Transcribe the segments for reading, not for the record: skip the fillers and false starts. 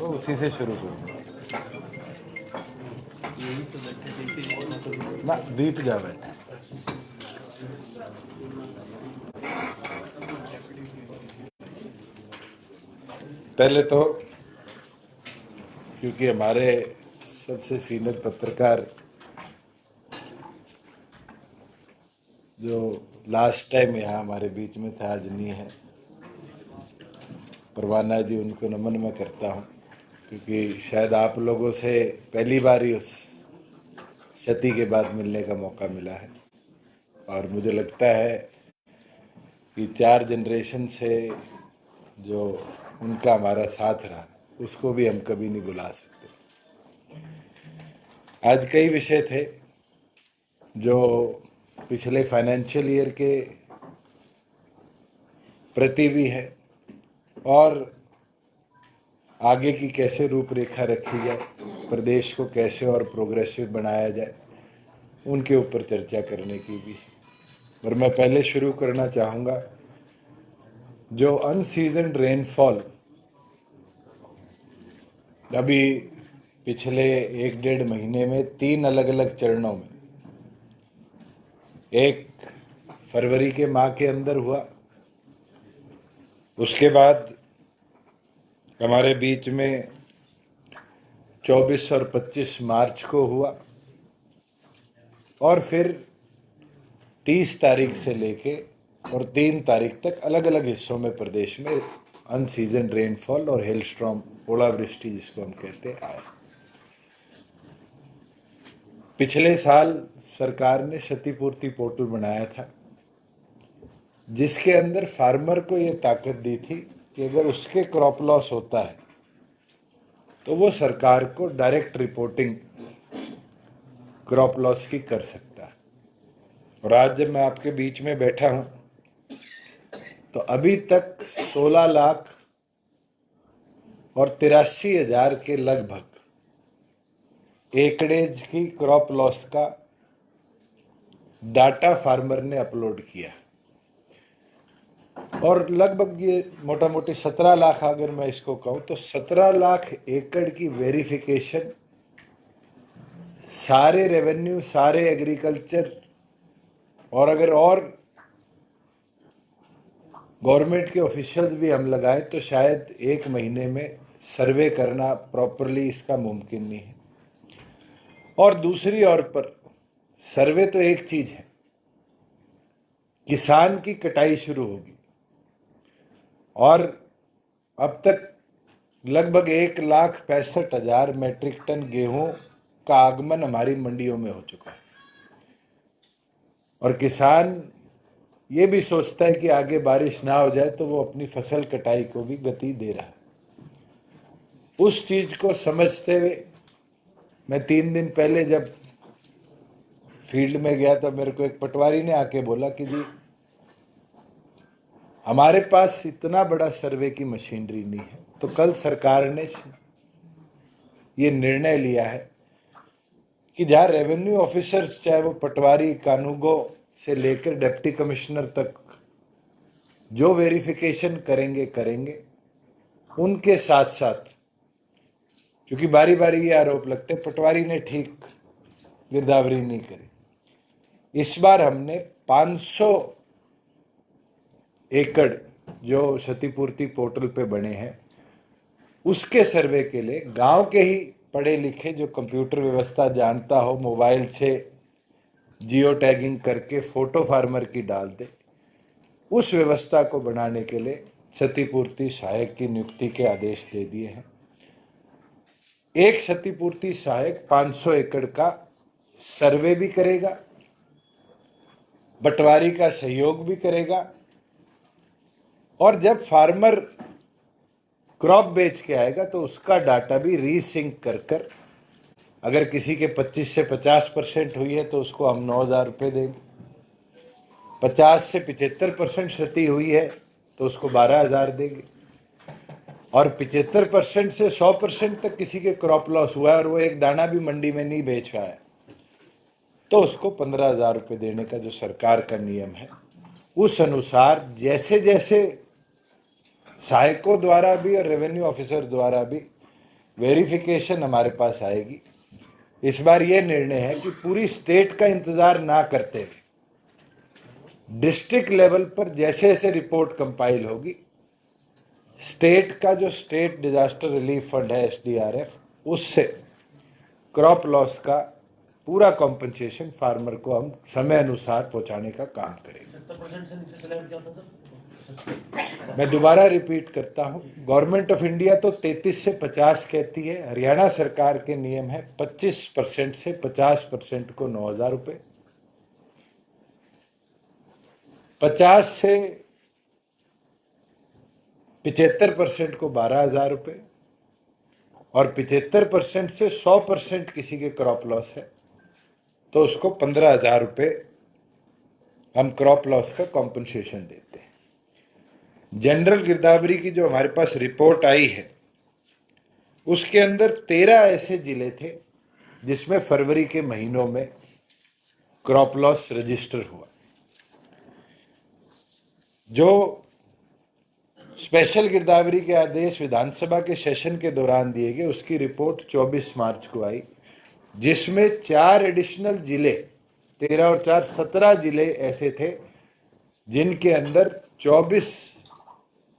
तो उसी से शुरू करूँ ना। दीप जा बैठे। पहले तो क्योंकि हमारे सबसे सीनियर पत्रकार जो लास्ट टाइम यहाँ हमारे बीच में था, आज नहीं है, परवाना जी, उनको नमन मैं करता हूँ, क्योंकि शायद आप लोगों से पहली बार ही उस सती के बाद मिलने का मौका मिला है। और मुझे लगता है कि 4 जनरेशन से जो उनका हमारा साथ रहा, उसको भी हम कभी नहीं भुला सकते। आज कई विषय थे जो पिछले फाइनेंशियल ईयर के प्रति भी है और आगे की कैसे रूपरेखा रखी जाए, प्रदेश को कैसे और प्रोग्रेसिव बनाया जाए, उनके ऊपर चर्चा करने की भी। और मैं पहले शुरू करना चाहूँगा, जो अनसीजन रेनफॉल अभी पिछले 1-1.5 महीने में 3 अलग अलग चरणों में, एक फरवरी के माह के अंदर हुआ, उसके बाद हमारे बीच में 24 और 25 मार्च को हुआ, और फिर 30 तारीख से लेके और 3 तारीख तक अलग अलग हिस्सों में प्रदेश में अनसीजन रेनफॉल और हेलस्टॉर्म, ओलावृष्टि जिसको हम कहते हैं, आया। पिछले साल सरकार ने क्षतिपूर्ति पोर्टल बनाया था, जिसके अंदर फार्मर को ये ताकत दी थी कि अगर उसके क्रॉप लॉस होता है तो वो सरकार को डायरेक्ट रिपोर्टिंग क्रॉप लॉस की कर सकता है। और आज जब मैं आपके बीच में बैठा हूं तो अभी तक 16 लाख और 83,000 के लगभग एकड़ेज की क्रॉप लॉस का डाटा फार्मर ने अपलोड किया, और लगभग ये मोटा मोटी 17 लाख, अगर मैं इसको कहूं तो 17 लाख एकड़ की वेरिफिकेशन सारे रेवेन्यू, सारे एग्रीकल्चर, और अगर और गवर्नमेंट के ऑफिशियल्स भी हम लगाएं तो शायद 1 महीने में सर्वे करना प्रॉपरली इसका मुमकिन नहीं है। और दूसरी ओर पर सर्वे तो एक चीज है, किसान की कटाई शुरू होगी, और अब तक लगभग 1,65,000 मैट्रिक टन गेहूं का आगमन हमारी मंडियों में हो चुका है। और किसान ये भी सोचता है कि आगे बारिश ना हो जाए तो वो अपनी फसल कटाई को भी गति दे रहा है। उस चीज को समझते हुए मैं 3 दिन पहले जब फील्ड में गया तो मेरे को एक पटवारी ने आके बोला कि जी, हमारे पास इतना बड़ा सर्वे की मशीनरी नहीं है। तो कल सरकार ने ये निर्णय लिया है कि जहाँ रेवेन्यू ऑफिसर्स, चाहे वो पटवारी, कानूगो से लेकर डिप्टी कमिश्नर तक, जो वेरिफिकेशन करेंगे, उनके साथ साथ, क्योंकि बारी बारी ये आरोप लगते पटवारी ने ठीक गिरदावरी नहीं करी, इस बार हमने 500 एकड़ जो क्षतिपूर्ति पोर्टल पे बने हैं, उसके सर्वे के लिए गांव के ही पढ़े लिखे, जो कंप्यूटर व्यवस्था जानता हो, मोबाइल से जियो टैगिंग करके फोटो फार्मर की डाल दे, उस व्यवस्था को बनाने के लिए क्षतिपूर्ति सहायक की नियुक्ति के आदेश दे दिए हैं। एक क्षतिपूर्ति सहायक 500 एकड़ का सर्वे भी करेगा, बंटवारी का सहयोग भी करेगा, और जब फार्मर क्रॉप बेच के आएगा तो उसका डाटा भी रीसिंक कर अगर किसी के 25 से 50% हुई है तो उसको हम 9,000 रुपये देंगे, 50 से 75% क्षति हुई है तो उसको 12,000 देंगे, और 75% से 100% तक किसी के क्रॉप लॉस हुआ है और वो एक दाना भी मंडी में नहीं बेच पाया तो उसको 15,000 रुपये देने का जो सरकार का नियम है, उस अनुसार जैसे जैसे सहायकों द्वारा भी और रेवेन्यू ऑफिसर द्वारा भी वेरिफिकेशन हमारे पास आएगी। इस बार ये निर्णय है कि पूरी स्टेट का इंतजार ना करते हुए डिस्ट्रिक्ट लेवल पर जैसे जैसे रिपोर्ट कंपाइल होगी, स्टेट का जो स्टेट डिजास्टर रिलीफ फंड है SDRF, उससे क्रॉप लॉस का पूरा कॉम्पनसेशन फार्मर को हम समय अनुसार पहुंचाने का काम करेंगे। 70% से नीचे चला क्या होता सर? मैं दोबारा रिपीट करता हूं, गवर्नमेंट ऑफ इंडिया तो 33 से 50 कहती है, हरियाणा सरकार के नियम है 25% से 50% को 9,000 रुपये, 50 से 75% को 12,000 रुपये, और 75% से 100% किसी के क्रॉप लॉस है तो उसको 15,000 रुपये हम क्रॉप लॉस का कॉम्पनसेशन देते हैं। जनरल गिरदावरी की जो हमारे पास रिपोर्ट आई है उसके अंदर 13 ऐसे जिले थे जिसमें फरवरी के महीनों में क्रॉप लॉस रजिस्टर हुआ। जो स्पेशल गिरदावरी के आदेश विधानसभा के सेशन के दौरान दिए गए उसकी रिपोर्ट 24 मार्च को आई, जिसमें 4 एडिशनल जिले, 13 और 4 17 जिले ऐसे थे जिनके अंदर 24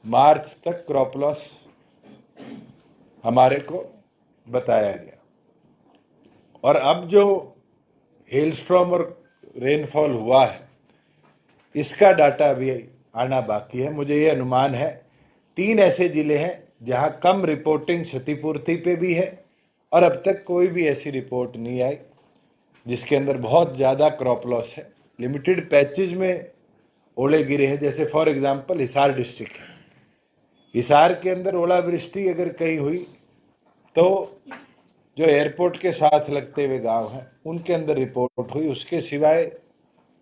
मार्च तक क्रॉप लॉस हमारे को बताया गया। और अब जो हेलस्ट्रॉम और रेनफॉल हुआ है इसका डाटा अभी आना बाकी है। मुझे ये अनुमान है 3 ऐसे जिले हैं जहां कम रिपोर्टिंग क्षतिपूर्ति पे भी है और अब तक कोई भी ऐसी रिपोर्ट नहीं आई जिसके अंदर बहुत ज़्यादा क्रॉप लॉस है। लिमिटेड पैचेज में ओले गिरे हैं, जैसे फॉर एग्जांपल हिसार डिस्ट्रिक्ट है, हिसार के अंदर ओलावृष्टि अगर कहीं हुई तो जो एयरपोर्ट के साथ लगते हुए गांव हैं उनके अंदर रिपोर्ट हुई, उसके सिवाय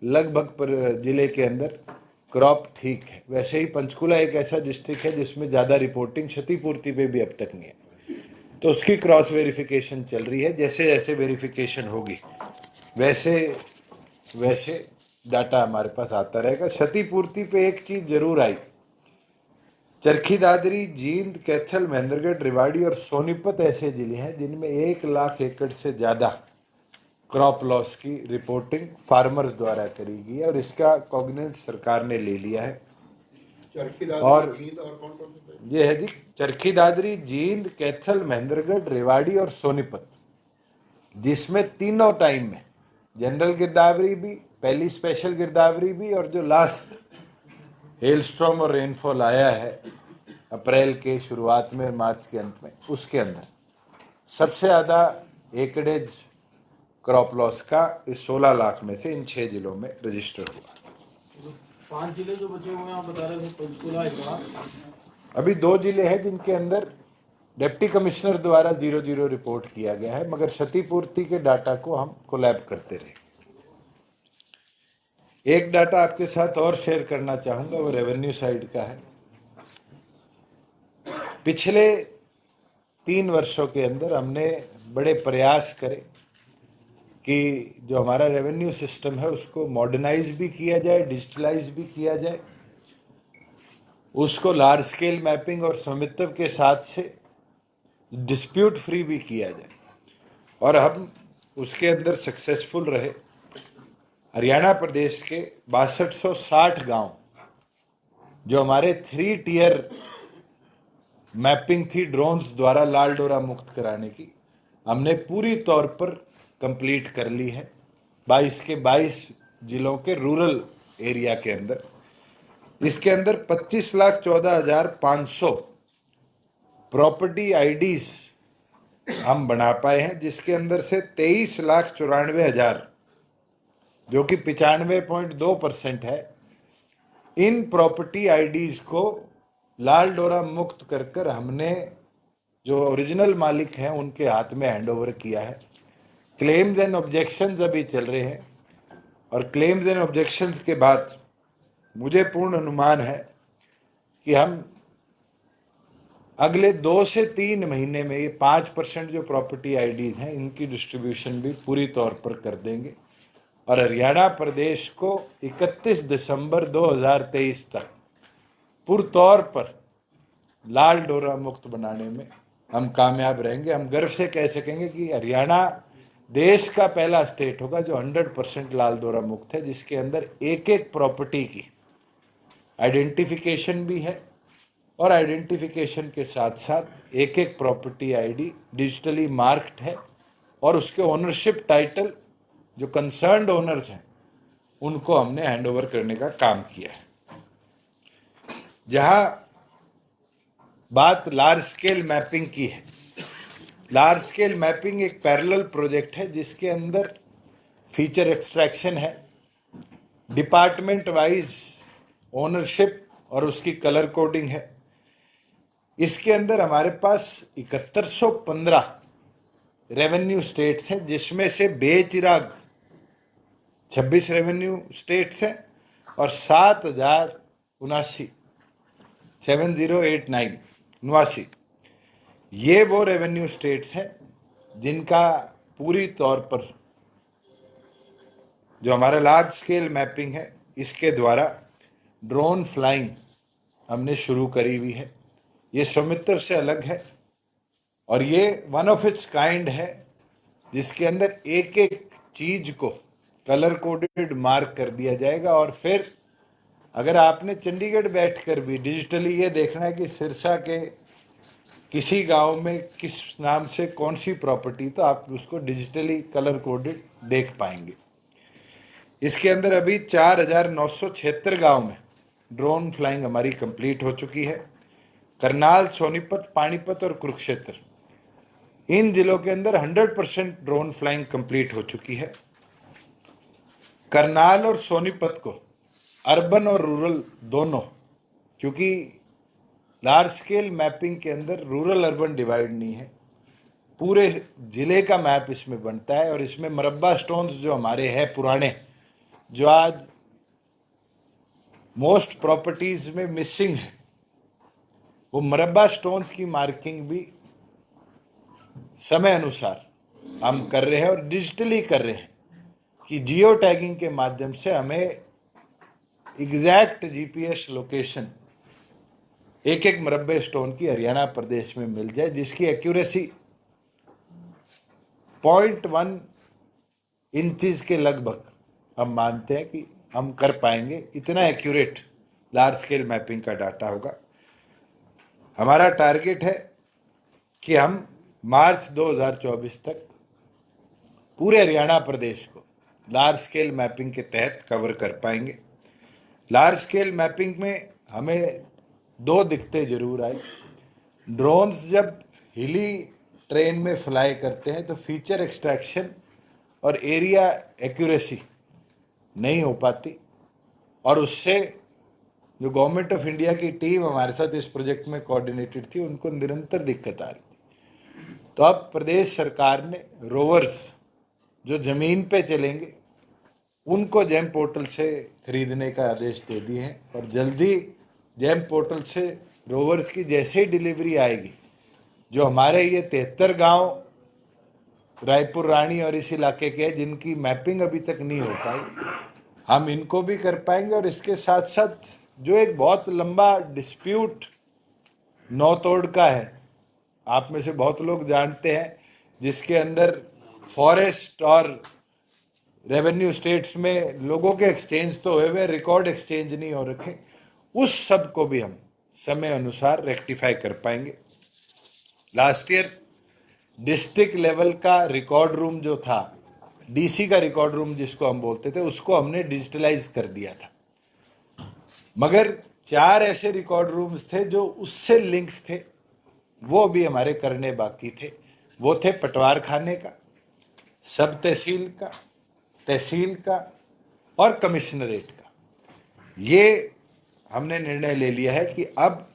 लगभग पर जिले के अंदर क्रॉप ठीक है। वैसे ही पंचकुला एक ऐसा डिस्ट्रिक्ट है जिसमें ज़्यादा रिपोर्टिंग क्षतिपूर्ति पे भी अब तक नहीं है, तो उसकी क्रॉस वेरिफिकेशन चल रही है। जैसे जैसे वेरिफिकेशन होगी वैसे वैसे डाटा हमारे पास आता रहेगा। क्षतिपूर्ति पे एक चीज़ जरूर आई, चरखी दादरी, जींद, कैथल, महेंद्रगढ़, रेवाड़ी और सोनीपत ऐसे जिले हैं जिनमें 1 लाख एकड़ से ज़्यादा क्रॉप लॉस की रिपोर्टिंग फार्मर्स द्वारा करी गई है और इसका कॉग्निजेंस सरकार ने ले लिया है। और ये है जी चरखी दादरी, जींद, कैथल, महेंद्रगढ़, रेवाड़ी और सोनीपत, जिसमें तीनों टाइम में जनरल गिरदावरी भी, पहली स्पेशल गिरदावरी भी और जो लास्ट हेलस्ट्रॉम और रेनफॉल आया है अप्रैल के शुरुआत में मार्च के अंत में, उसके अंदर सबसे ज़्यादा एकड़ेज क्रॉप लॉस का इस 16 लाख में से इन 6 जिलों में रजिस्टर हुआ। 5 जिले जो बचे हुए हैं आप बता रहे थे, पंचकुला, हिसार, अभी 2 जिले हैं जिनके अंदर डिप्टी कमिश्नर द्वारा 0-0 रिपोर्ट किया गया है, मगर क्षतिपूर्ति के डाटा को हम कोलैब करते रहे। एक डाटा आपके साथ और शेयर करना चाहूंगा, वो रेवेन्यू साइड का है। पिछले 3 वर्षों के अंदर हमने बड़े प्रयास करे कि जो हमारा रेवेन्यू सिस्टम है उसको मॉडर्नाइज भी किया जाए, डिजिटलाइज भी किया जाए, उसको लार्ज स्केल मैपिंग और स्वामित्व के साथ से डिस्प्यूट फ्री भी किया जाए, और हम उसके अंदर सक्सेसफुल रहे। हरियाणा प्रदेश के 6260 गांव जो हमारे 3 टियर मैपिंग थी ड्रोन्स द्वारा लाल डोरा मुक्त कराने की, हमने पूरी तौर पर कंप्लीट कर ली है 22 के 22 जिलों के रूरल एरिया के अंदर। इसके अंदर 25,14,500 प्रॉपर्टी आईडीज हम बना पाए हैं, जिसके अंदर से 23,94,000 जो कि 95.2% है, इन प्रॉपर्टी आईडीज को लाल डोरा मुक्त कर कर हमने जो ओरिजिनल मालिक हैं उनके हाथ में हैंडओवर किया है। क्लेम्स एंड ऑब्जेक्शंस अभी चल रहे हैं और क्लेम्स एंड ऑब्जेक्शंस के बाद मुझे पूर्ण अनुमान है कि हम अगले 2 से 3 महीने में ये 5% जो प्रॉपर्टी आईडीज हैं इनकी डिस्ट्रीब्यूशन भी पूरी तौर पर कर देंगे और हरियाणा प्रदेश को 31 दिसंबर 2023 तक पूर्ण तौर पर लाल डोरा मुक्त बनाने में हम कामयाब रहेंगे। हम गर्व से कह सकेंगे कि हरियाणा देश का पहला स्टेट होगा जो 100% लाल डोरा मुक्त है, जिसके अंदर एक एक प्रॉपर्टी की आइडेंटिफिकेशन भी है और आइडेंटिफिकेशन के साथ साथ एक एक प्रॉपर्टी आईडी डिजिटली मार्क्ड है और उसके ओनरशिप टाइटल जो कंसर्न्ड ओनर्स हैं उनको हमने हैंडओवर करने का काम किया है। जहां बात लार्ज स्केल मैपिंग की है, लार्ज स्केल मैपिंग एक पैरेलल प्रोजेक्ट है जिसके अंदर फीचर एक्सट्रैक्शन है, डिपार्टमेंट वाइज ओनरशिप और उसकी कलर कोडिंग है। इसके अंदर हमारे पास 7115 रेवेन्यू स्टेट्स हैं, जिसमें से बेचिराग 26 रेवेन्यू स्टेट्स हैं और 7089 ये वो रेवेन्यू स्टेट्स हैं जिनका पूरी तौर पर जो हमारा लार्ज स्केल मैपिंग है इसके द्वारा ड्रोन फ्लाइंग हमने शुरू करी हुई है। ये सौमित्र से अलग है और ये वन ऑफ इट्स काइंड है, जिसके अंदर एक एक चीज को कलर कोडेड मार्क कर दिया जाएगा। और फिर अगर आपने चंडीगढ़ बैठकर भी डिजिटली ये देखना है कि सिरसा के किसी गांव में किस नाम से कौन सी प्रॉपर्टी, तो आप उसको डिजिटली कलर कोडेड देख पाएंगे। इसके अंदर अभी 4976 गांव में ड्रोन फ्लाइंग हमारी कंप्लीट हो चुकी है। करनाल, सोनीपत, पानीपत और कुरुक्षेत्र, इन जिलों के अंदर 100% ड्रोन फ्लाइंग कंप्लीट हो चुकी है। करनाल और सोनीपत को अर्बन और रूरल दोनों, क्योंकि लार्ज स्केल मैपिंग के अंदर रूरल अर्बन डिवाइड नहीं है, पूरे जिले का मैप इसमें बनता है। और इसमें मरब्बा स्टोन्स जो हमारे हैं पुराने, जो आज मोस्ट प्रॉपर्टीज में मिसिंग है, वो मरब्बा स्टोन्स की मार्किंग भी समय अनुसार हम कर रहे हैं और डिजिटली कर रहे हैं कि जियो टैगिंग के माध्यम से हमें एग्जैक्ट जीपीएस लोकेशन एक एक मरब्बे स्टोन की हरियाणा प्रदेश में मिल जाए, जिसकी एक्यूरेसी 0.1 इंचेस के लगभग हम मानते हैं कि हम कर पाएंगे। इतना एक्यूरेट लार्ज स्केल मैपिंग का डाटा होगा। हमारा टारगेट है कि हम मार्च 2024 तक पूरे हरियाणा प्रदेश को लार्ज स्केल मैपिंग के तहत कवर कर पाएंगे। लार्ज स्केल मैपिंग में हमें दो दिक्कतें जरूर आई। ड्रोन्स जब हिली ट्रेन में फ्लाई करते हैं तो फीचर एक्सट्रैक्शन और एरिया एक्यूरेसी नहीं हो पाती, और उससे जो गवर्नमेंट ऑफ इंडिया की टीम हमारे साथ इस प्रोजेक्ट में कोऑर्डिनेटेड थी, उनको निरंतर दिक्कत आ रही थी। तो अब प्रदेश सरकार ने रोवर्स जो जमीन पे चलेंगे उनको जेम पोर्टल से खरीदने का आदेश दे दिए हैं, और जल्दी जेम पोर्टल से रोवर्स की जैसे ही डिलीवरी आएगी, जो हमारे ये 73 गांव रायपुर, रानी और इस इलाके के हैं जिनकी मैपिंग अभी तक नहीं हो पाई, हम इनको भी कर पाएंगे। और इसके साथ साथ जो एक बहुत लंबा डिस्प्यूट नौतोड़ का है, आप में से बहुत लोग जानते हैं, जिसके अंदर फॉरेस्ट और रेवेन्यू स्टेट्स में लोगों के एक्सचेंज तो हुए, रिकॉर्ड एक्सचेंज नहीं हो रखे, उस सब को भी हम समय अनुसार रेक्टिफाई कर पाएंगे। लास्ट ईयर डिस्ट्रिक्ट लेवल का रिकॉर्ड रूम जो था, डीसी का रिकॉर्ड रूम जिसको हम बोलते थे, उसको हमने डिजिटलाइज कर दिया था। मगर 4 ऐसे रिकॉर्ड रूम्स थे जो उससे लिंक्ड थे, वो भी हमारे करने बाकी थे। वो थे पटवार खाने का, सब तहसील का, तहसील का और कमिश्नरेट का। ये हमने निर्णय ले लिया है कि अब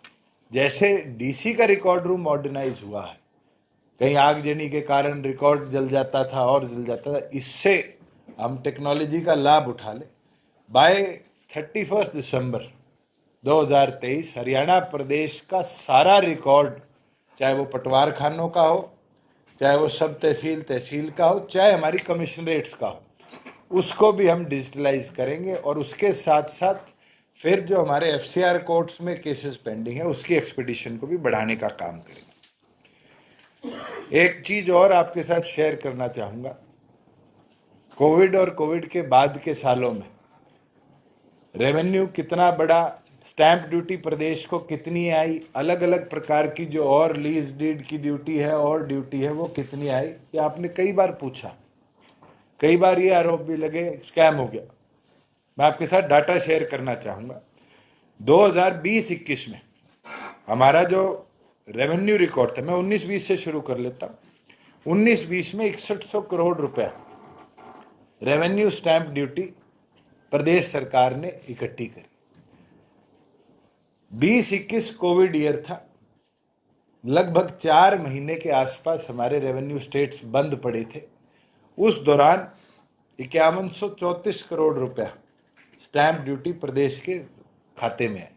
जैसे डीसी का रिकॉर्ड रूम मॉडर्नाइज हुआ है, कहीं आगजनी के कारण रिकॉर्ड जल जाता था और जल जाता था, इससे हम टेक्नोलॉजी का लाभ उठा लें। बाय 31 दिसंबर 2023 हरियाणा प्रदेश का सारा रिकॉर्ड, चाहे वो पटवार खानों का हो, चाहे वो सब तहसील का हो, चाहे हमारी कमिश्नरेट्स का हो, उसको भी हम डिजिटलाइज करेंगे। और उसके साथ साथ फिर जो हमारे एफसीआर कोर्ट्स में केसेस पेंडिंग है, उसकी एक्सपीडिशन को भी बढ़ाने का काम करेंगे। एक चीज और आपके साथ शेयर करना चाहूंगा। कोविड और कोविड के बाद के सालों में रेवेन्यू कितना बड़ा, स्टैंप ड्यूटी प्रदेश को कितनी आई, अलग अलग प्रकार की जो और लीज डीड की ड्यूटी है और ड्यूटी है वो कितनी आई, ये आपने कई बार पूछा। कई बार ये आरोप भी लगे स्कैम हो गया। मैं आपके साथ डाटा शेयर करना चाहूंगा। 2020-21 में हमारा जो रेवेन्यू रिकॉर्ड था, मैं 19-20 से शुरू कर लेता हूं। 19-20 में 6100 करोड़ रुपया रेवेन्यू स्टैंप ड्यूटी प्रदेश सरकार ने इकट्ठी करी। 20-21 कोविड ईयर था। लगभग 4 महीने के आसपास हमारे रेवेन्यू स्टेट्स बंद पड़े थे। उस दौरान 5134 करोड़ रुपया स्टैंप ड्यूटी प्रदेश के खाते में आई।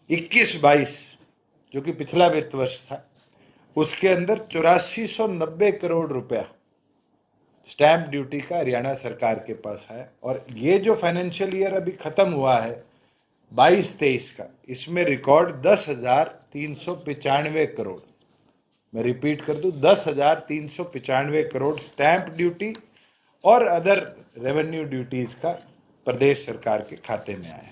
21-22 जो कि पिछला वित्त वर्ष था, उसके अंदर 8490 करोड़ रुपया स्टैंप ड्यूटी का हरियाणा सरकार के पास है। और ये जो फाइनेंशियल ईयर अभी खत्म हुआ है 22-23 का, इसमें रिकॉर्ड 10,395 करोड़, मैं रिपीट कर दूं, 10,395 करोड़ स्टैंप ड्यूटी और अदर रेवेन्यू ड्यूटीज का प्रदेश सरकार के खाते में आया।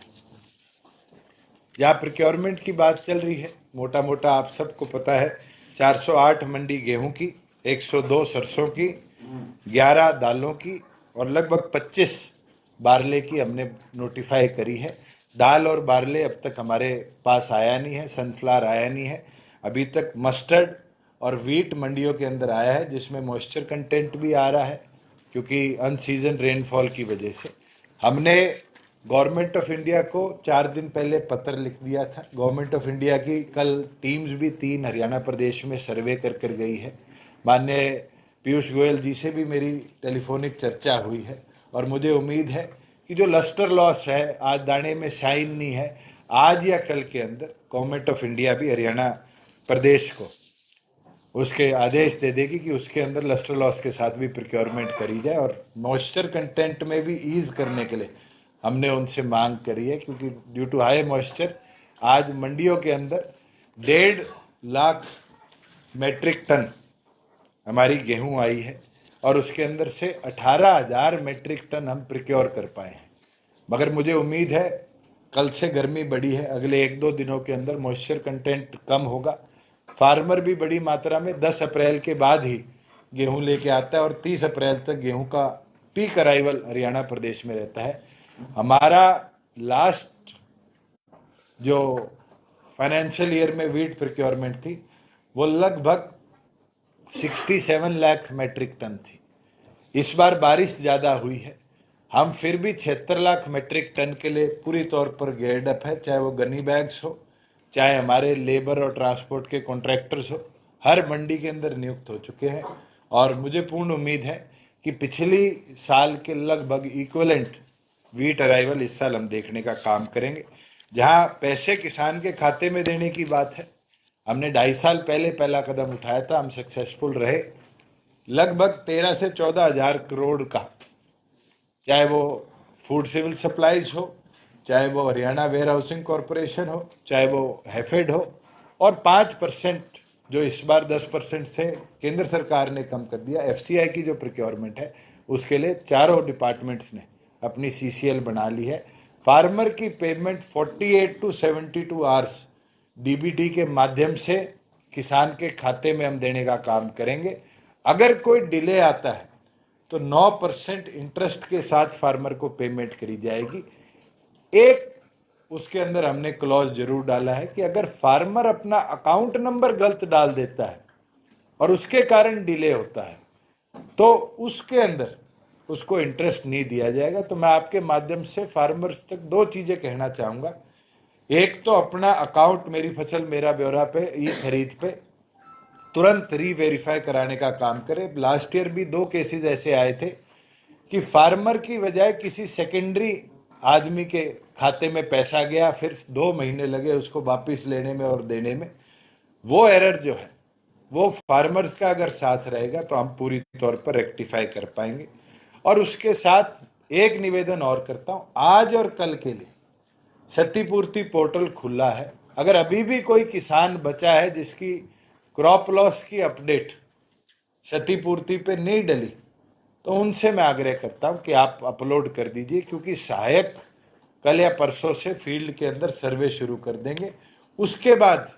यहाँ प्रोक्योरमेंट की बात चल रही है, मोटा मोटा आप सबको पता है, 408 मंडी गेहूं की, 102 सरसों की, 11 दालों की और लगभग 25 बारले की हमने नोटिफाई करी है। दाल और बारले अब तक हमारे पास आया नहीं है, सनफ्लावर आया नहीं है अभी तक। मस्टर्ड और वीट मंडियों के अंदर आया है, जिसमें मॉइस्चर कंटेंट भी आ रहा है क्योंकि अनसीजन रेनफॉल की वजह से। हमने गवर्नमेंट ऑफ इंडिया को 4 दिन पहले पत्र लिख दिया था। गवर्नमेंट ऑफ इंडिया की कल टीम्स भी 3 हरियाणा प्रदेश में सर्वे कर गई है। माननीय पीयूष गोयल जी से भी मेरी टेलीफोनिक चर्चा हुई है और मुझे उम्मीद है कि जो लस्टर लॉस है, आज दाने में शाइन नहीं है, आज या कल के अंदर गवर्नमेंट ऑफ इंडिया भी हरियाणा प्रदेश को उसके आदेश दे देगी कि उसके अंदर लस्टर लॉस के साथ भी प्रोक्योरमेंट करी जाए। और मॉइस्चर कंटेंट में भी ईज करने के लिए हमने उनसे मांग करी है, क्योंकि ड्यू टू हाई मॉइस्चर आज मंडियों के अंदर 1.5 लाख मेट्रिक टन हमारी गेहूं आई है और उसके अंदर से 18,000 मेट्रिक टन हम प्रोक्योर कर पाए हैं। मगर मुझे उम्मीद है, कल से गर्मी बढ़ी है, अगले 1-2 दिनों के अंदर मॉइस्चर कंटेंट कम होगा। फार्मर भी बड़ी मात्रा में 10 अप्रैल के बाद ही गेहूं लेके आता है और 30 अप्रैल तक गेहूं का पीक अराइवल हरियाणा प्रदेश में रहता है। हमारा लास्ट जो फाइनेंशियल ईयर में वीट प्रोक्योरमेंट थी वो लगभग 67 लाख मेट्रिक टन थी। इस बार बारिश ज़्यादा हुई है, हम फिर भी 76 लाख मेट्रिक टन के लिए पूरी तौर पर गेयर्ड अप है। चाहे वो गनी बैग्स हो, चाहे हमारे लेबर और ट्रांसपोर्ट के कॉन्ट्रैक्टर्स हो, हर मंडी के अंदर नियुक्त हो चुके हैं। और मुझे पूर्ण उम्मीद है कि पिछली साल के लगभग इक्वलेंट वीट अराइवल इस साल हम देखने का काम करेंगे। जहां पैसे किसान के खाते में देने की बात है, हमने 2.5 साल पहले पहला कदम उठाया था, हम सक्सेसफुल रहे। लगभग 13 से 14 हजार करोड़ का, चाहे वो फूड सिविल सप्लाईज हो, चाहे वो हरियाणा वेयर हाउसिंग कॉरपोरेशन हो, चाहे वो हैफेड हो, और 5% जो इस बार 10% से केंद्र सरकार ने कम कर दिया, एफसीआई की जो प्रोक्योरमेंट है उसके लिए चारों डिपार्टमेंट्स ने अपनी सीसीएल बना ली है। फार्मर की पेमेंट 48 to 72 आवर्स डीबीटी के माध्यम से किसान के खाते में हम देने का काम करेंगे। अगर कोई डिले आता है तो 9% इंटरेस्ट के साथ फार्मर को पेमेंट करी जाएगी। एक उसके अंदर हमने क्लॉज जरूर डाला है कि अगर फार्मर अपना अकाउंट नंबर गलत डाल देता है और उसके कारण डिले होता है तो उसके अंदर उसको इंटरेस्ट नहीं दिया जाएगा। तो मैं आपके माध्यम से फार्मर्स तक 2 चीजें कहना चाहूंगा। एक तो अपना अकाउंट मेरी फसल मेरा ब्यौरा पे ई खरीद पे तुरंत रीवेरीफाई कराने का काम करें। लास्ट ईयर भी 2 केसेस ऐसे आए थे कि फार्मर की बजाय किसी सेकेंडरी आदमी के खाते में पैसा गया, फिर 2 महीने लगे उसको वापिस लेने में और देने में। वो एरर जो है वो फार्मर्स का अगर साथ रहेगा तो हम पूरी तौर पर रेक्टिफाई कर पाएंगे। और उसके साथ एक निवेदन और करता हूं, आज और कल के लिए क्षतिपूर्ति पोर्टल खुला है। अगर अभी भी कोई किसान बचा है जिसकी क्रॉप लॉस की अपडेट क्षतिपूर्ति पे नहीं डली, तो उनसे मैं आग्रह करता हूं कि आप अपलोड कर दीजिए, क्योंकि सहायक कल या परसों से फील्ड के अंदर सर्वे शुरू कर देंगे। उसके बाद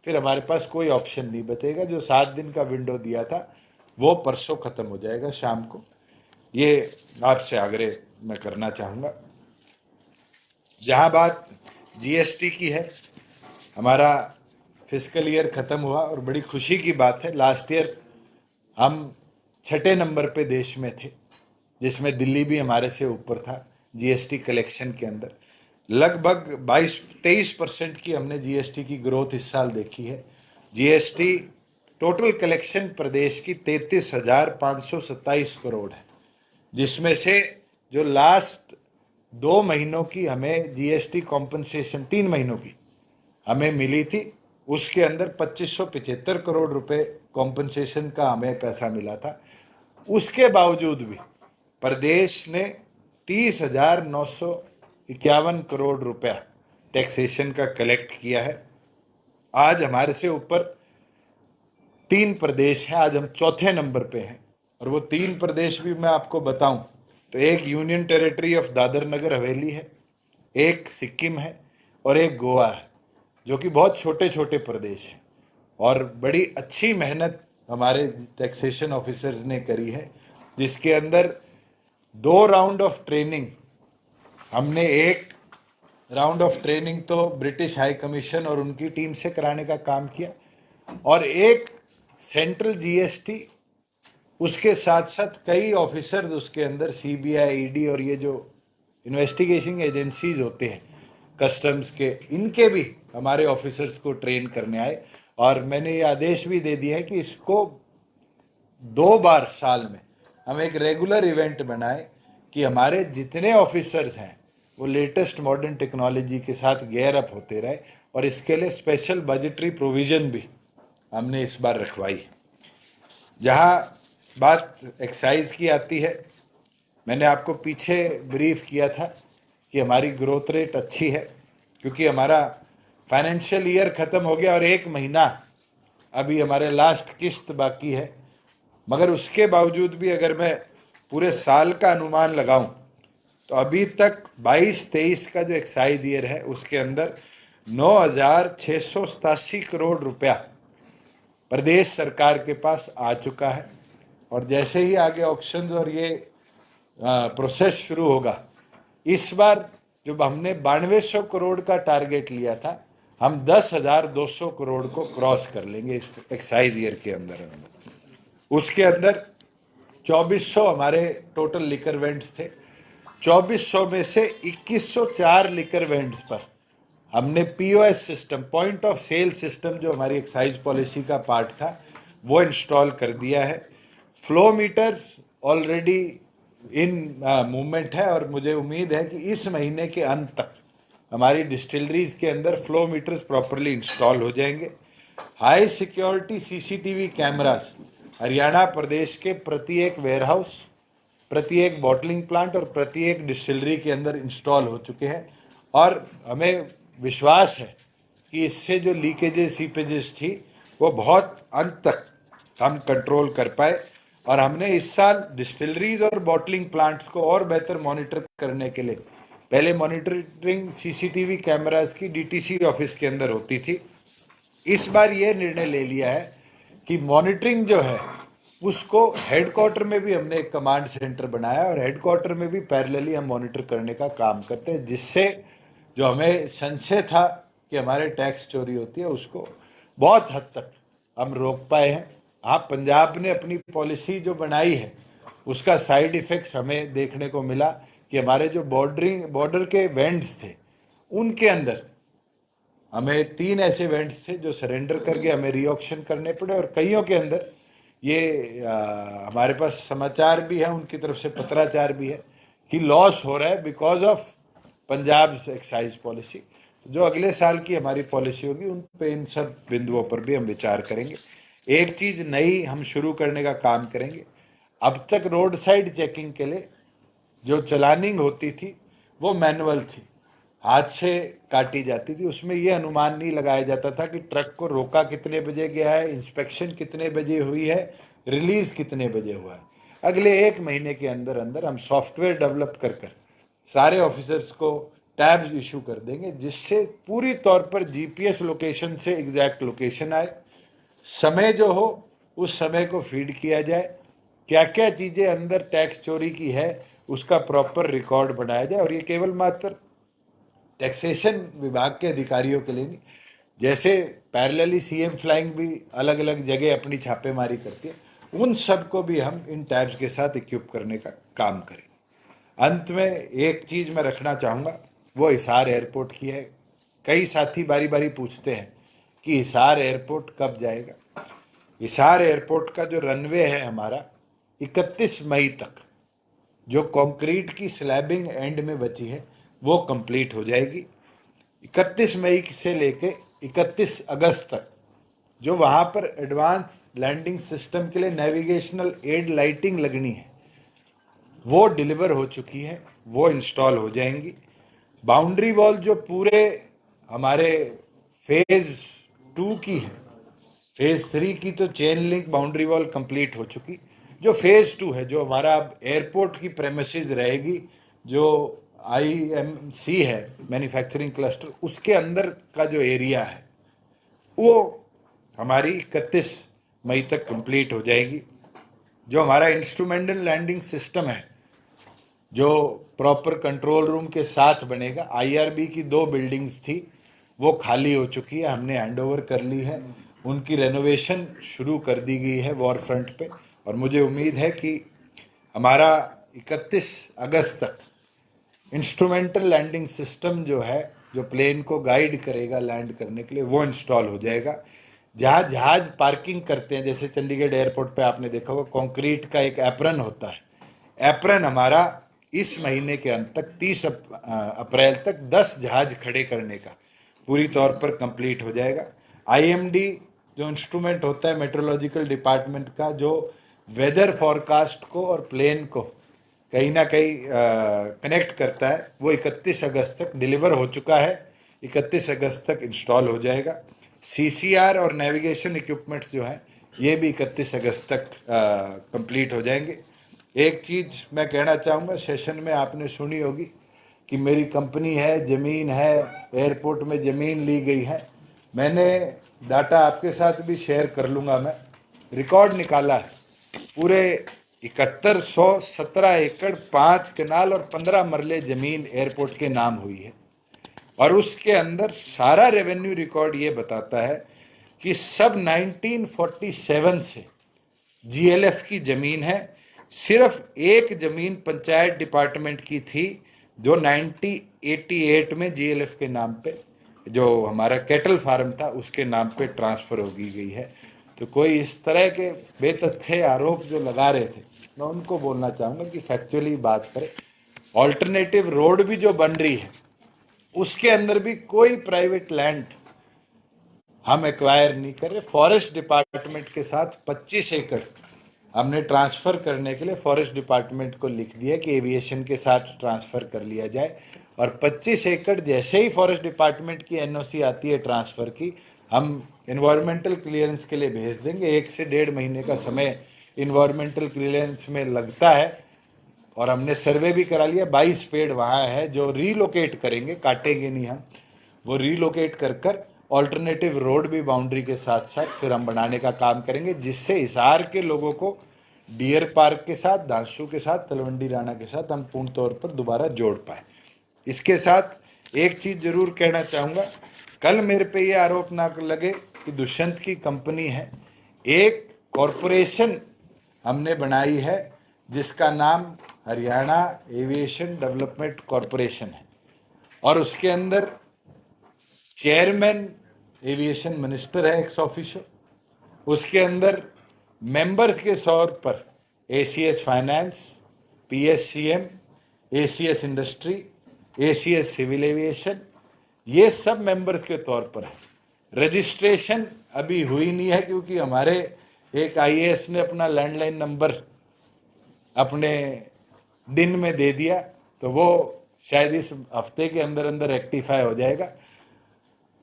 फिर हमारे पास कोई ऑप्शन नहीं बचेगा। जो 7 दिन का विंडो दिया था वो परसों खत्म हो जाएगा शाम को। ये आपसे आग्रह मैं करना चाहूँगा। जहाँ बात जीएसटी की है, हमारा फिस्कल ईयर खत्म हुआ और बड़ी खुशी की बात है, लास्ट ईयर हम 6ठे नंबर पे देश में थे, जिसमें दिल्ली भी हमारे से ऊपर था जीएसटी कलेक्शन के अंदर। लगभग 22-23% की हमने जीएसटी की ग्रोथ इस साल देखी है। जीएसटी टोटल कलेक्शन प्रदेश की 33,527 करोड़ है, जिसमें से जो लास्ट 2 महीनों की हमें जीएसटी कॉम्पनसेशन 3 महीनों की हमें मिली थी, उसके अंदर 2575 करोड़ रुपए कॉम्पनसेशन का हमें पैसा मिला था। उसके बावजूद भी प्रदेश ने 30,951 करोड़ रुपया टैक्सेशन का कलेक्ट किया है। आज हमारे से ऊपर 3 प्रदेश हैं, आज हम 4थे नंबर पे हैं। और वो 3 प्रदेश भी मैं आपको बताऊं तो एक union territory of Dadar Nagar Haveli है, एक सिक्किम है और एक गोवा है, जो कि बहुत छोटे छोटे प्रदेश हैं। और बड़ी अच्छी मेहनत हमारे टैक्सेशन ऑफिसर्स ने करी है, जिसके अंदर 2 राउंड ऑफ ट्रेनिंग हमने, एक राउंड ऑफ ट्रेनिंग तो ब्रिटिश हाई कमीशन और उनकी टीम से कराने का काम किया, और एक सेंट्रल जीएसटी, उसके साथ साथ कई ऑफिसर्स उसके अंदर सीबीआई, ईडी और ये जो इन्वेस्टिगेशन एजेंसीज होते हैं कस्टम्स के, इनके भी हमारे ऑफिसर्स को ट्रेन करने आए। और मैंने ये आदेश भी दे दिया है कि इसको 2 बार साल में हम एक रेगुलर इवेंट बनाए कि हमारे जितने ऑफिसर्स हैं वो लेटेस्ट मॉडर्न टेक्नोलॉजी के साथ गेयर अप होते रहे। और इसके लिए स्पेशल बजटरी प्रोविजन भी हमने इस बार रखवाई। जहाँ बात एक्साइज की आती है, मैंने आपको पीछे ब्रीफ किया था कि हमारी ग्रोथ रेट अच्छी है, क्योंकि हमारा फाइनेंशियल ईयर ख़त्म हो गया और 1 महीना अभी हमारे लास्ट किस्त बाकी है। मगर उसके बावजूद भी अगर मैं पूरे साल का अनुमान लगाऊं तो अभी तक 22-23 का जो एक्साइज ईयर है उसके अंदर 9,687 करोड़ रुपया प्रदेश सरकार के पास आ चुका है। और जैसे ही आगे ऑक्शन और ये प्रोसेस शुरू होगा, इस बार जब हमने 9200 करोड़ का टारगेट लिया था, हम 10,200 करोड़ को क्रॉस कर लेंगे इस एक्साइज ईयर के अंदर। उसके अंदर 2400 हमारे टोटल लिकर वेंट्स थे। 2400 में से 2104 लिकर वेंट्स पर हमने POS system, point of sale system, जो हमारी एक्साइज पॉलिसी का पार्ट था, वो इंस्टॉल कर दिया है। Flow meters already in movement है और मुझे उम्मीद है कि इस महीने के अंत तक हमारी डिस्टिलरीज के अंदर फ्लो मीटर्स प्रॉपरली इंस्टॉल हो जाएंगे। High security CCTV cameras Haryana प्रदेश के प्रत्येक वेयरहाउस, प्रत्येक बॉटलिंग प्लांट और प्रत्येक डिस्टिलरी के अंदर इंस्टॉल हो चुके हैं। और हमें विश्वास है कि इससे जो लीकेजेस सीपेजेस थी वो बहुत अंत तक हम कंट्रोल कर पाए। और हमने इस साल डिस्टिलरीज और बॉटलिंग प्लांट्स को और बेहतर मॉनिटर करने के लिए, पहले मॉनिटरिंग सीसीटीवी कैमरास की डीटीसी ऑफिस के अंदर होती थी, इस बार ये निर्णय ले लिया है कि मॉनिटरिंग जो है उसको हेडक्वार्टर में भी हमने एक कमांड सेंटर बनाया और हेडक्वार्टर में भी पैरेलली हम मॉनिटर करने का काम करते हैं, जिससे जो हमें संशय था कि हमारे टैक्स चोरी होती है उसको बहुत हद तक हम रोक पाए हैं। हाँ, पंजाब ने अपनी पॉलिसी जो बनाई है उसका साइड इफेक्ट्स हमें देखने को मिला कि हमारे जो बॉर्डर के वेंट्स थे उनके अंदर हमें 3 ऐसे वेंट्स थे जो सरेंडर करके हमें रीऑक्शन करने पड़े। और कईयों के अंदर ये हमारे पास समाचार भी है, उनकी तरफ से पत्राचार भी है कि लॉस हो रहा है because of Punjab excise policy. जो अगले साल की हमारी पॉलिसी होगी उन पे, इन सब बिंदुओं पर भी हम विचार करेंगे। एक चीज़ नई हम शुरू करने का काम करेंगे। अब तक रोड साइड चेकिंग के लिए जो चलानिंग होती थी वो मैनुअल थी। हाथ से काटी जाती थी, उसमें ये अनुमान नहीं लगाया जाता था कि ट्रक को रोका कितने बजे गया है, इंस्पेक्शन कितने बजे हुई है, रिलीज कितने बजे हुआ है। अगले 1 महीने के अंदर अंदर हम सॉफ्टवेयर डेवलप कर सारे ऑफिसर्स को टैब्स इशू कर देंगे, जिससे पूरी तौर पर जीपीएस लोकेशन से एग्जैक्ट लोकेशन आए, समय जो हो उस समय को फीड किया जाए, क्या क्या चीज़ें अंदर टैक्स चोरी की है उसका प्रॉपर रिकॉर्ड बनाया जाए। और ये केवल मात्र टैक्सेशन विभाग के अधिकारियों के लिए नहीं, जैसे पैरेलली सीएम फ्लाइंग भी अलग अलग जगह अपनी छापेमारी करती है, उन सब को भी हम इन टैब्स के साथ इक्विप करने का काम करें। अंत में एक चीज मैं रखना चाहूँगा, वो हिसार एयरपोर्ट की है। कई साथी बारी बारी पूछते हैं कि हिसार एयरपोर्ट कब जाएगा। हिसार एयरपोर्ट का जो रनवे है हमारा 31 मई तक, जो कंक्रीट की स्लैबिंग एंड में बची है वो कंप्लीट हो जाएगी। 31 मई से लेके 31 अगस्त तक जो वहाँ पर एडवांस लैंडिंग सिस्टम के लिए नेविगेशनल एड लाइटिंग लगनी है वो डिलीवर हो चुकी है, वो इंस्टॉल हो जाएंगी। बाउंड्री वॉल जो पूरे हमारे फेज 2 की है, फेज 3 की तो chain link boundary wall complete हो चुकी। जो फेज 2 है, जो हमारा एयरपोर्ट की प्रेमिसेस रहेगी, जो आईएमसी है मैन्युफैक्चरिंग क्लस्टर, उसके अंदर का जो एरिया है वो हमारी 31 मई तक कंप्लीट हो जाएगी। जो हमारा इंस्ट्रूमेंटल लैंडिंग सिस्टम है जो प्रॉपर कंट्रोल रूम के साथ बनेगा, आईआरबी की 2 बिल्डिंग्स थी वो खाली हो चुकी है, हमने हैंडओवर कर ली है, उनकी रेनोवेशन शुरू कर दी गई है वॉर फ्रंट पे। और मुझे उम्मीद है कि हमारा 31 अगस्त तक इंस्ट्रूमेंटल लैंडिंग सिस्टम जो है, जो प्लेन को गाइड करेगा लैंड करने के लिए, वो इंस्टॉल हो जाएगा। जहाँ जहाज पार्किंग करते हैं, जैसे चंडीगढ़ एयरपोर्ट पे आपने देखा होगा कंक्रीट का एक एप्रन होता है, एप्रन हमारा इस महीने के अंत तक 30 अप्रैल तक 10 जहाज खड़े करने का पूरी तौर पर कंप्लीट हो जाएगा। आईएमडी जो इंस्ट्रूमेंट होता है मेट्रोलॉजिकल डिपार्टमेंट का, जो वेदर फॉरकास्ट को और प्लेन को कहीं ना कहीं कनेक्ट करता है, वो 31 अगस्त तक डिलीवर हो चुका है, 31 अगस्त तक इंस्टॉल हो जाएगा। सीसीआर और नेविगेशन इक्विपमेंट्स जो हैं ये भी 31 अगस्त तक कंप्लीट हो जाएंगे। एक चीज़ मैं कहना चाहूँगा, सेशन में आपने सुनी होगी कि मेरी कंपनी है, ज़मीन है, एयरपोर्ट में ज़मीन ली गई है। मैंने डाटा आपके साथ भी शेयर कर लूँगा, मैं रिकॉर्ड निकाला है, पूरे 7117 एकड़ 5 कनाल और 15 मरले ज़मीन एयरपोर्ट के नाम हुई है। और उसके अंदर सारा रेवेन्यू रिकॉर्ड ये बताता है कि सब 1947 से जीएलएफ की ज़मीन है। सिर्फ एक ज़मीन पंचायत डिपार्टमेंट की थी जो 1988 में जीएलएफ के नाम पे, जो हमारा कैटल फार्म था उसके नाम पे ट्रांसफ़र हो गई है। तो कोई इस तरह के बेतथ्य आरोप जो लगा रहे थे, मैं उनको बोलना चाहूँगा कि फैक्चुअली बात करें। ऑल्टरनेटिव रोड भी जो बन रही है उसके अंदर भी कोई प्राइवेट लैंड हम एक्वायर नहीं कर रहे। फॉरेस्ट डिपार्टमेंट के साथ 25 एकड़ हमने ट्रांसफ़र करने के लिए फॉरेस्ट डिपार्टमेंट को लिख दिया कि एविएशन के साथ ट्रांसफ़र कर लिया जाए। और 25 एकड़ जैसे ही फॉरेस्ट डिपार्टमेंट की एनओसी आती है ट्रांसफ़र की, हम इन्वायरमेंटल क्लियरेंस के लिए भेज देंगे। 1 से 1.5 महीने का समय इन्वायरमेंटल क्लियरेंस में लगता है। और हमने सर्वे भी करा लिया, 22 पेड़ वहाँ है जो रीलोकेट करेंगे, काटेंगे नहीं हम, वो रीलोकेट कर ऑल्टरनेटिव रोड भी बाउंड्री के साथ साथ फिर हम बनाने का काम करेंगे, जिससे हिसार के लोगों को डियर पार्क के साथ, दांशु के साथ, तलवंडी राणा के साथ हम पूर्ण तौर पर दोबारा जोड़ पाए। इसके साथ एक चीज़ जरूर कहना चाहूँगा, कल मेरे पे ये आरोप ना लगे कि दुष्यंत की कंपनी है। एक कॉरपोरेशन हमने बनाई है जिसका नाम हरियाणा एविएशन डेवलपमेंट कॉरपोरेशन है, और उसके अंदर चेयरमैन एविएशन मिनिस्टर है एक्स ऑफिशियो। उसके अंदर मेंबर्स के तौर पर ACS finance, PSCM, ACS industry, ACS civil aviation, ये सब मेंबर्स के तौर पर है। रजिस्ट्रेशन अभी हुई नहीं है क्योंकि हमारे एक आईएएस ने अपना लैंडलाइन नंबर अपने दिन में दे दिया, तो वो शायद इस हफ्ते के अंदर अंदर रेक्टिफाई हो जाएगा।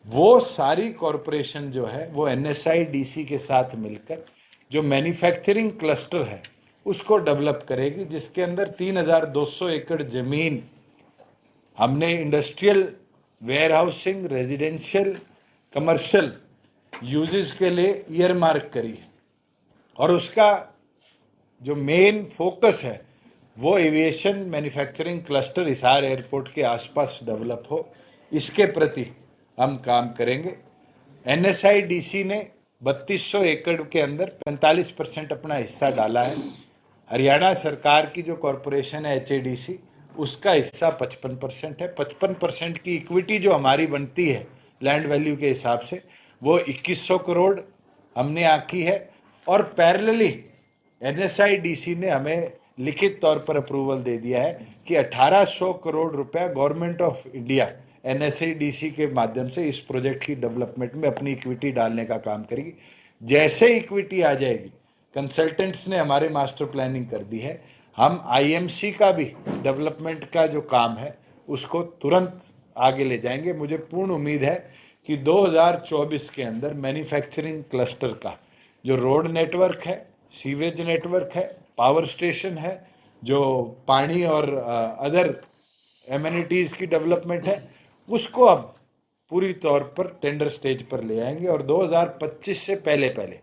वो सारी कॉरपोरेशन जो है वो NSIDC के साथ मिलकर जो मैन्युफैक्चरिंग क्लस्टर है उसको डेवलप करेगी, जिसके अंदर 3200 एकड़ जमीन हमने industrial, warehousing, residential, commercial uses के लिए ईयर मार्क करी है। और उसका जो मेन फोकस है वो aviation manufacturing cluster Hisar airport के आसपास डेवलप हो, इसके प्रति हम काम करेंगे। NSIDC ने 3200 एकड़ के अंदर 45% अपना हिस्सा डाला है। हरियाणा सरकार की जो कॉरपोरेशन है HADC, उसका हिस्सा 55% है। 55% की इक्विटी जो हमारी बनती है लैंड वैल्यू के हिसाब से वो 2100 करोड़ हमने आकी है। और पैरेलली NSIDC ने हमें लिखित तौर पर अप्रूवल दे दिया है कि 1800 करोड़ रुपया गवर्नमेंट ऑफ इंडिया NSIDC के माध्यम से इस प्रोजेक्ट की डेवलपमेंट में अपनी इक्विटी डालने का काम करेगी। जैसे इक्विटी आ जाएगी, कंसल्टेंट्स ने हमारे मास्टर प्लानिंग कर दी है, हम IMC का भी डेवलपमेंट का जो काम है उसको तुरंत आगे ले जाएंगे। मुझे पूर्ण उम्मीद है कि 2024 के अंदर मैन्युफैक्चरिंग क्लस्टर का जो रोड नेटवर्क है, सीवेज नेटवर्क है, पावर स्टेशन है, जो पानी और अदर एमिनिटीज़ की डेवलपमेंट है, उसको अब पूरी तौर पर टेंडर स्टेज पर ले आएंगे। और 2025 से पहले पहले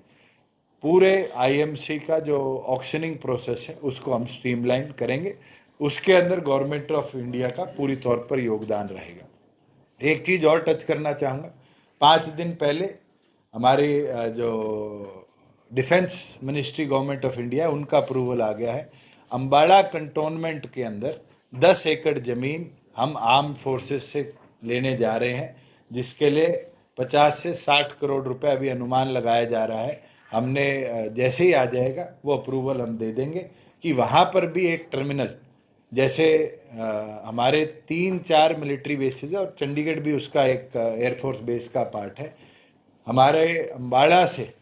पूरे IMC का जो ऑक्शनिंग प्रोसेस है उसको हम स्ट्रीमलाइन करेंगे। उसके अंदर गवर्नमेंट ऑफ इंडिया का पूरी तौर पर योगदान रहेगा। एक चीज़ और टच करना चाहूँगा, 5 दिन पहले हमारे जो defence ministry government of India, उनका अप्रूवल आ गया है। अम्बाड़ा कंटोनमेंट के अंदर 10 एकड़ ज़मीन हम आर्म फोर्सेस से लेने जा रहे हैं, जिसके लिए 50 से 60 करोड़ रुपए अभी अनुमान लगाया जा रहा है। हमने जैसे ही आ जाएगा वो अप्रूवल हम दे देंगे कि वहाँ पर भी एक टर्मिनल, जैसे हमारे 3-4 मिलिट्री बेसेस है और चंडीगढ़ भी उसका एक एयरफोर्स बेस का पार्ट है। हमारे अम्बाड़ा से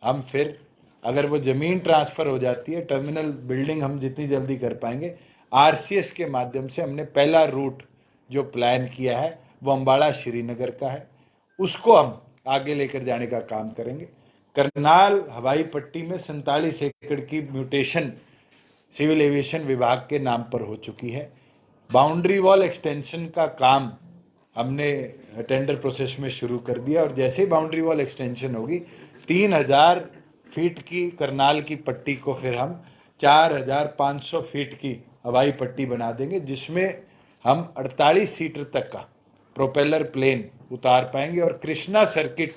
हम फिर अगर वो ज़मीन ट्रांसफ़र हो जाती है, टर्मिनल बिल्डिंग हम जितनी जल्दी कर पाएंगे, RCS के माध्यम से हमने पहला रूट जो प्लान किया है वो अम्बाड़ा श्रीनगर का है, उसको हम आगे लेकर जाने का काम करेंगे। करनाल हवाई पट्टी में 47 एकड़ की म्यूटेशन सिविल एविएशन विभाग के नाम पर हो चुकी है। बाउंड्री वॉल एक्सटेंशन का काम हमने टेंडर प्रोसेस में शुरू कर दिया और जैसे ही बाउंड्री वॉल एक्सटेंशन होगी 3000 फीट की करनाल की पट्टी को फिर हम 4500 फीट की हवाई पट्टी बना देंगे, जिसमें हम 48 सीटर तक का प्रोपेलर प्लेन उतार पाएंगे। और कृष्णा सर्किट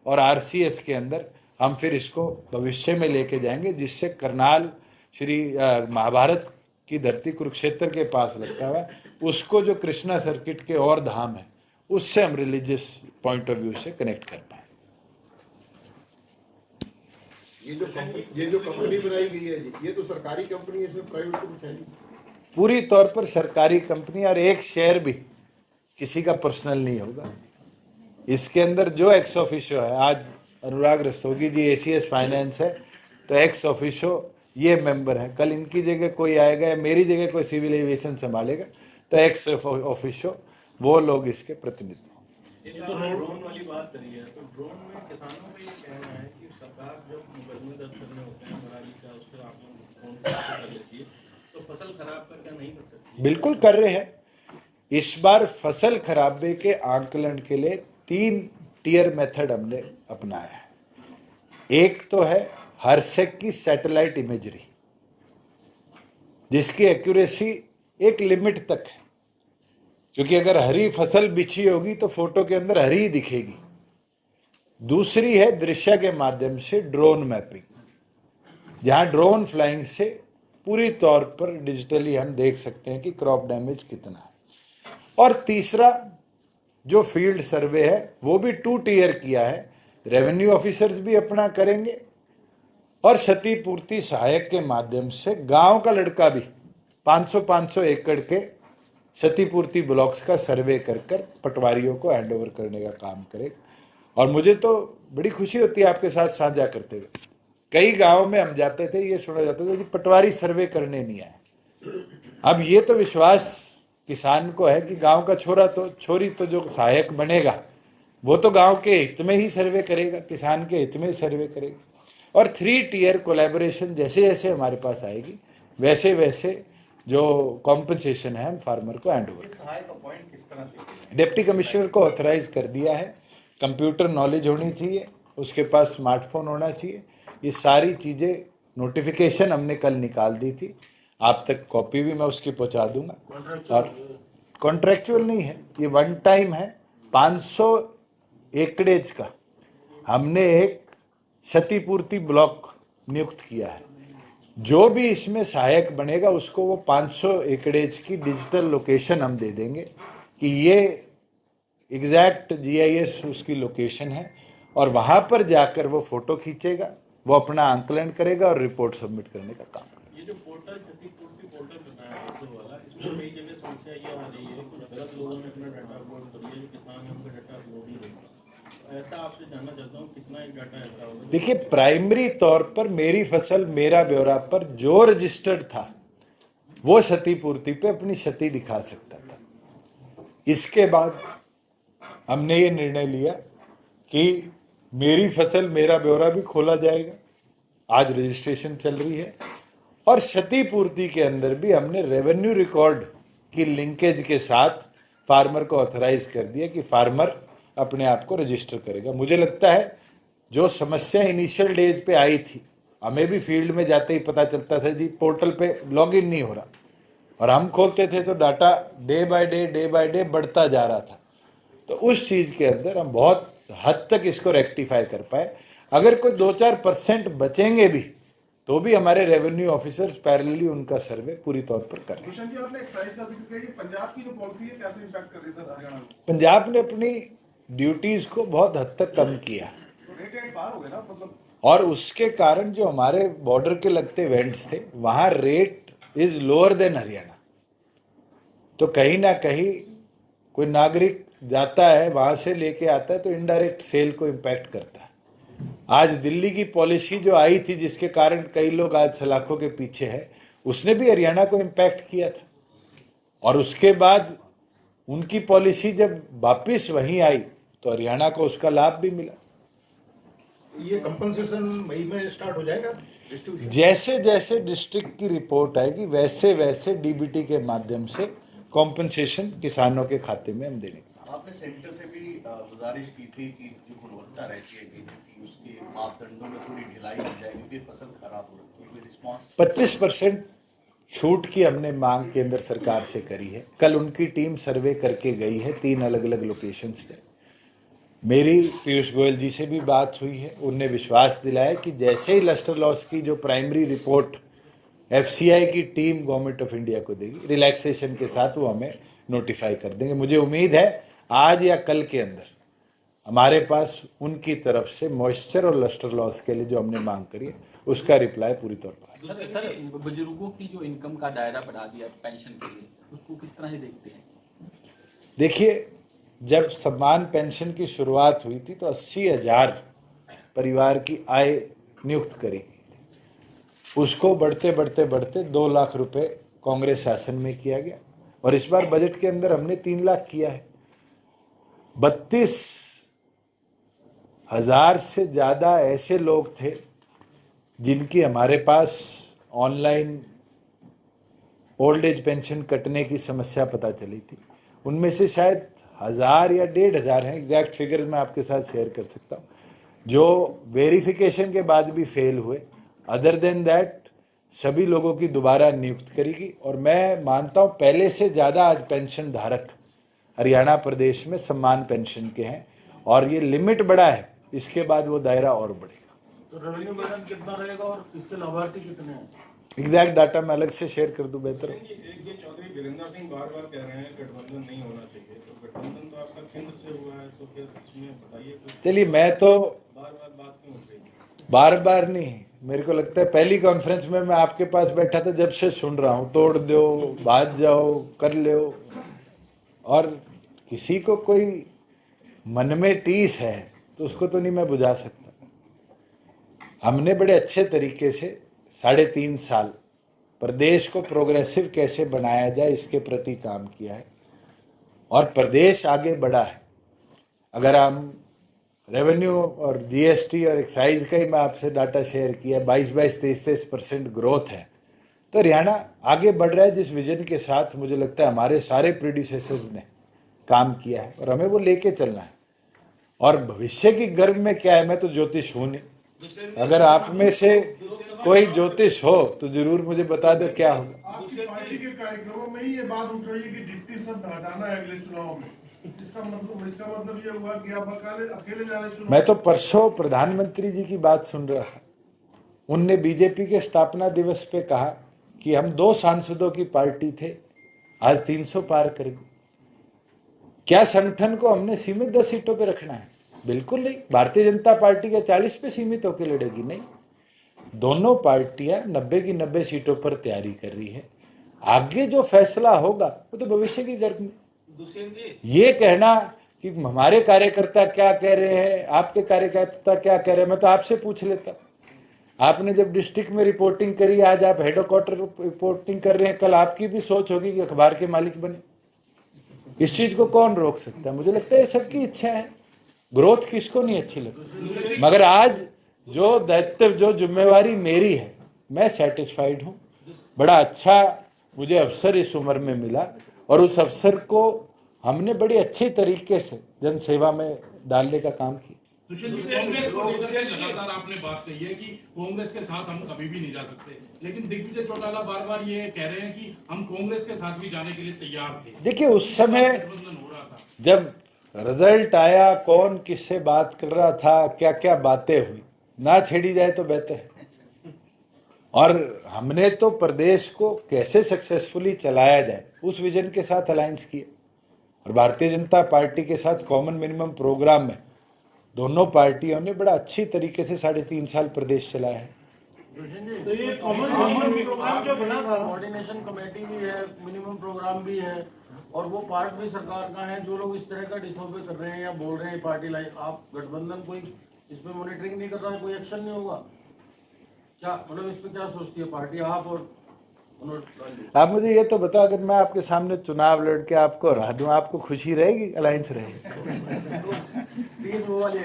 और RCS के अंदर हम फिर इसको भविष्य में लेके जाएंगे, जिससे करनाल श्री महाभारत की धरती कुरुक्षेत्र के पास लगता हुआ उसको जो कृष्णा सर्किट के और धाम है उससे हम रिलीजियस पॉइंट ऑफ व्यू से कनेक्ट कर पाए। ये जो कंपनी बनाई गई है जी, ये तो सरकारी कंपनी है, इसमें प्राइवेट तो कुछ है नहीं? पूरी तौर पर सरकारी कंपनी, और एक शेयर भी किसी का पर्सनल नहीं होगा। इसके अंदर जो एक्स ऑफिशियो है, आज अनुराग रस्तोगी जी ACS फाइनेंस है तो एक्स ऑफिशियो ये मेंबर है, कल इनकी जगह कोई आएगा या मेरी जगह कोई सिविल एविएशन संभालेगा तो एक्स ऑफिशियो वो लोग इसके प्रतिनिधि होंगे। ये तो ड्रोन वाली बात करी है, तो ड्रोन में किसानों का ये कहना है कि सरकार जब मुकदमे दर्ज करने होते हैं पराली का, उस पर आप लोग ड्रोन कर लेती है, तो फसल खराब का क्या नहीं कर सकती? बिल्कुल कर रहे हैं। इस बार फसल खराबे के आंकलन के लिए 3 टियर मेथड हमने अपनाया है। एक तो है हरसेक की सैटेलाइट इमेजरी, जिसकी एक्यूरेसी एक लिमिट तक है, क्योंकि अगर हरी फसल बिछी होगी तो फोटो के अंदर हरी दिखेगी। दूसरी है दृश्य के माध्यम से ड्रोन मैपिंग, जहां ड्रोन फ्लाइंग से पूरी तौर पर डिजिटली हम देख सकते हैं कि क्रॉप डैमेज कितना है। और तीसरा जो फील्ड सर्वे है वो भी 2 टियर किया है, रेवेन्यू ऑफिसर्स भी अपना करेंगे और क्षतिपूर्ति सहायक के माध्यम से गांव का लड़का भी 500-500 एकड़ के क्षतिपूर्ति ब्लॉक्स का सर्वे कर पटवारियों को हैंडओवर करने का काम करेगा। और मुझे तो बड़ी खुशी होती है आपके साथ साझा करते हुए, कई गांव में हम जाते थे, ये सुना जाता था कि पटवारी सर्वे करने नहीं आए। अब ये तो विश्वास किसान को है कि गांव का छोरा तो छोरी तो जो सहायक बनेगा वो तो गांव के हित में ही सर्वे करेगा, किसान के हित में ही सर्वे करेगा। और 3 टियर कोलैबोरेशन जैसे जैसे हमारे पास आएगी वैसे वैसे जो कॉम्पनसेशन है हम फार्मर को हैंड ओवर। सहायक अपॉइंट किस तरह से? डिप्टी कमिश्नर को ऑथराइज कर दिया है। कंप्यूटर नॉलेज होनी चाहिए, उसके पास स्मार्टफोन होना चाहिए। ये सारी चीज़ें नोटिफिकेशन हमने कल निकाल दी थी, आप तक कॉपी भी मैं उसकी पहुंचा दूंगा। और कॉन्ट्रेक्चुअल नहीं है, ये वन टाइम है। 500 एकड़ेज का हमने एक क्षतिपूर्ति ब्लॉक नियुक्त किया है। जो भी इसमें सहायक बनेगा उसको वो 500 एकड़ेज की डिजिटल लोकेशन हम दे देंगे कि ये एग्जैक्ट जीआईएस उसकी लोकेशन है, और वहाँ पर जाकर वो फोटो खींचेगा, वो अपना आंकलन करेगा और रिपोर्ट सबमिट करने का काम करेगा। ये जो पोर्टल क्षतिपूर्ति पोर्टल बताया है वाला, इसमें कई जगह समस्या ये आ रही है कि गलत लोगों ने अपना डाटा अपलोड कर दिया, जो किसान है उनका डाटा अपलोड नहीं होगा। ऐसा आपसे जानना चाहता हूँ कितना एक डाटा ऐसा होगा? देखिए, प्राइमरी तौर पर मेरी फसल मेरा ब्यौरा पर जो रजिस्टर्ड था वो क्षतिपूर्ति पे अपनी क्षति दिखा सकता था। इसके बाद हमने ये निर्णय लिया कि मेरी फसल मेरा ब्यौरा भी खोला जाएगा, आज रजिस्ट्रेशन चल रही है, और क्षतिपूर्ति के अंदर भी हमने रेवेन्यू रिकॉर्ड की लिंकेज के साथ फार्मर को ऑथराइज कर दिया कि फार्मर अपने आप को रजिस्टर करेगा। मुझे लगता है जो समस्या इनिशियल डेज पे आई थी, हमें भी फील्ड में जाते ही पता चलता था जी पोर्टल पे लॉगिन नहीं हो रहा, और हम खोलते थे तो डाटा डे बाय डे बढ़ता जा रहा था। तो उस चीज़ के अंदर हम बहुत हद तक इसको रेक्टिफाई कर पाए। अगर कोई 2-4% बचेंगे भी तो भी हमारे रेवेन्यू ऑफिसर्स पैरेलली उनका सर्वे पूरी तौर पर कर रहे हैं। भूषण जी, आपने एक्साइज का जिक्र किया कि पंजाब की जो पॉलिसी है कैसे इम्पैक्ट कर रही है सर हरियाणा में? पंजाब ने अपनी ड्यूटीज को बहुत हद तक कम किया, तो रेट बाहर हो गए ना, मतलब और उसके कारण जो हमारे बॉर्डर के लगते वेंट्स थे वहाँ rate is lower than Haryana. तो कहीं ना कहीं कोई नागरिक जाता है वहाँ से लेके आता है तो इनडायरेक्ट सेल को इम्पैक्ट करता है। आज दिल्ली की पॉलिसी जो आई थी जिसके कारण कई लोग आज सलाखों के पीछे है, उसने भी हरियाणा को इम्पैक्ट किया था, और उसके बाद उनकी पॉलिसी जब वापिस वहीं आई तो हरियाणा को उसका लाभ भी मिला। ये कंपनसेशन मई में स्टार्ट हो जाएगा डिस्ट्रीब्यूशन? जैसे जैसे डिस्ट्रिक्ट की रिपोर्ट आएगी वैसे वैसे डीबीटी के माध्यम से कॉम्पनसेशन किसानों के खाते में हम देंगे। आपने सेंटर से भी गुजारिश की थी कि जो गुणवत्ता रहती है गेहूं की उसके मापदंडों में थोड़ी ढिलाई हो जाए क्योंकि फसल खराब हो रही है, कोई रिस्पॉन्स? 25% छूट की हमने मांग केंद्र सरकार से करी है। कल उनकी टीम सर्वे करके गई है 3 अलग अलग लोकेशंस पे। मेरी पीयूष गोयल जी से भी बात हुई है, उनने विश्वास दिलाया कि जैसे ही लस्टर लॉस की जो प्राइमरी रिपोर्ट एफसीआई की टीम गवर्नमेंट ऑफ इंडिया को देगी, रिलैक्सेशन के साथ वो हमें नोटिफाई कर देंगे। मुझे उम्मीद है आज या कल के अंदर हमारे पास उनकी तरफ से मॉइस्चर और लस्टर लॉस के लिए जो हमने मांग करी है उसका रिप्लाई पूरी तौर पर। सर बुजुर्गों की जो इनकम का दायरा बढ़ा दिया पेंशन के लिए, उसको किस तरह से देखते हैं? देखिए, जब सम्मान पेंशन की शुरुआत हुई थी तो 80,000 परिवार की आय नियुक्त करी गई थी। उसको बढ़ते बढ़ते बढ़ते 2 लाख रुपए कांग्रेस शासन में किया गया, और इस बार बजट के अंदर हमने 3 लाख किया है। 32,000 से ज़्यादा ऐसे लोग थे जिनकी हमारे पास ऑनलाइन ओल्ड एज पेंशन कटने की समस्या पता चली थी। उनमें से शायद 1000 या 1500 हैं, एग्जैक्ट फिगर्स मैं आपके साथ शेयर कर सकता हूँ, जो वेरिफिकेशन के बाद भी फेल हुए। अदर देन दैट सभी लोगों की दोबारा नियुक्त करेगी, और मैं मानता हूँ पहले से ज़्यादा आज पेंशन धारक हरियाणा प्रदेश में सम्मान पेंशन के हैं, और ये लिमिट बढ़ा है, इसके बाद वो दायरा और बढ़ेगा। तो रेवेन्यू बैलेंस कितना रहेगा और इसके लाभार्थी कितने हैं? एग्जैक्ट डाटा मैं अलग से शेयर कर दूं बेहतर है। ये चौधरी वीरेंद्र सिंह बार बार कह रहे हैं गठबंधन नहीं होना चाहिए, तो गठबंधन तो आपका केंद्र से हुआ है, तो फिर इसमें बताइए कुछ। चलिए, मैं तो बार बार बात क्यों हो रही है? बार बार नहीं, मेरे को लगता है पहली कॉन्फ्रेंस में मैं आपके पास बैठा था जब से सुन रहा हूँ, तोड़ दो, भाग जाओ, कर लो, और किसी को कोई मन में टीस है तो उसको तो नहीं मैं बुझा सकता। हमने बड़े अच्छे तरीके से 3.5 साल प्रदेश को प्रोग्रेसिव कैसे बनाया जाए इसके प्रति काम किया है और प्रदेश आगे बढ़ा है। अगर हम रेवेन्यू और जीएसटी और एक्साइज का ही मैं आपसे डाटा शेयर किया, 22-23% ग्रोथ है, तो हरियाणा आगे बढ़ रहा है जिस विजन के साथ मुझे लगता है हमारे सारे प्रीडिसेसर्स ने काम किया है और हमें वो लेके चलना है। और भविष्य की गर्भ में क्या है, मैं तो ज्योतिष हूं नहीं, अगर आप में से कोई ज्योतिष हो तो जरूर मुझे बता दो क्या होगा। आपकी पार्टी के कार्यक्रमों में ही ये बात उठ रही है कि डिप्टी सब हटाना है अगले चुनाव में। इसका मतलब ये हुआ कि आप अकेले जाने चुनाव। मैं तो परसों प्रधानमंत्री जी की बात सुन रहा था, उनने बीजेपी के स्थापना दिवस पे कहा कि हम 2 सांसदों की पार्टी थे, आज 300 पार कर गए। क्या संगठन को हमने सीमित 10 सीटों पे रखना है? बिल्कुल नहीं। भारतीय जनता पार्टी के 40 पे सीमित होकर लड़ेगी? नहीं। दोनों पार्टियां 90 की 90 सीटों पर तैयारी कर रही है। आगे जो फैसला होगा वो तो भविष्य की गर्भ में। ये कहना कि हमारे कार्यकर्ता क्या कह रहे हैं, आपके कार्यकर्ता क्या कह रहे हैं, मैं तो आपसे पूछ लेता। आपने जब डिस्ट्रिक्ट में रिपोर्टिंग करी, आज आप हेड क्वार्टर रिपोर्टिंग कर रहे हैं, कल आपकी भी सोच होगी कि अखबार के मालिक बने। इस चीज को कौन रोक सकता है? मुझे लगता है ये सबकी इच्छा है। ग्रोथ किसको नहीं अच्छी लगती, मगर आज जो दायित्व, जो जिम्मेवारी मेरी है, मैं सेटिस्फाइड हूं। बड़ा अच्छा मुझे अवसर इस उम्र में मिला और उस अवसर को हमने बड़ी अच्छे तरीके से जन सेवा में डालने का काम किया। कांग्रेस को लेकर के लगातार आपने बात कही है कि कांग्रेस के साथ हम कभी भी नहीं जा सकते, लेकिन दिग्विजय चौटाला बार बार ये कह रहे हैं कि हम कांग्रेस के साथ भी जाने के लिए तैयार थे। देखिए, उस समय गठबंधन हो रहा था, जब रिजल्ट आया, कौन किससे बात कर रहा था, क्या क्या बातें हुई, ना छेड़ी जाए तो बेहतर है। और हमने तो प्रदेश को कैसे सक्सेसफुली चलाया जाए उस विजन के साथ अलायंस किया और भारतीय जनता पार्टी के साथ कॉमन मिनिमम प्रोग्राम में दोनों पार्टियों ने बड़ा अच्छी तरीके से 3.5 साल प्रदेश चलाया है। तो ये कॉमन प्रोग्राम जो बना था, कोऑर्डिनेशन कमेटी भी है, मिनिमम प्रोग्राम भी है और वो पार्ट भी सरकार का है। जो लोग इस तरह का डिसऑबे कर रहे हैं या बोल रहे हैं पार्टी लाइन, आप गठबंधन कोई इस पे मॉनिटरिंग नहीं कर रहा है, कोई एक्शन नहीं होगा क्या? मतलब इस पे क्या सोचती है पार्टी, आप और आप मुझे ये तो बताओ, अगर मैं आपके सामने चुनाव लड़ के आपको हरा दूं, आपको खुशी रहेगी, अलायंस रहेगी? प्लीज वो वाले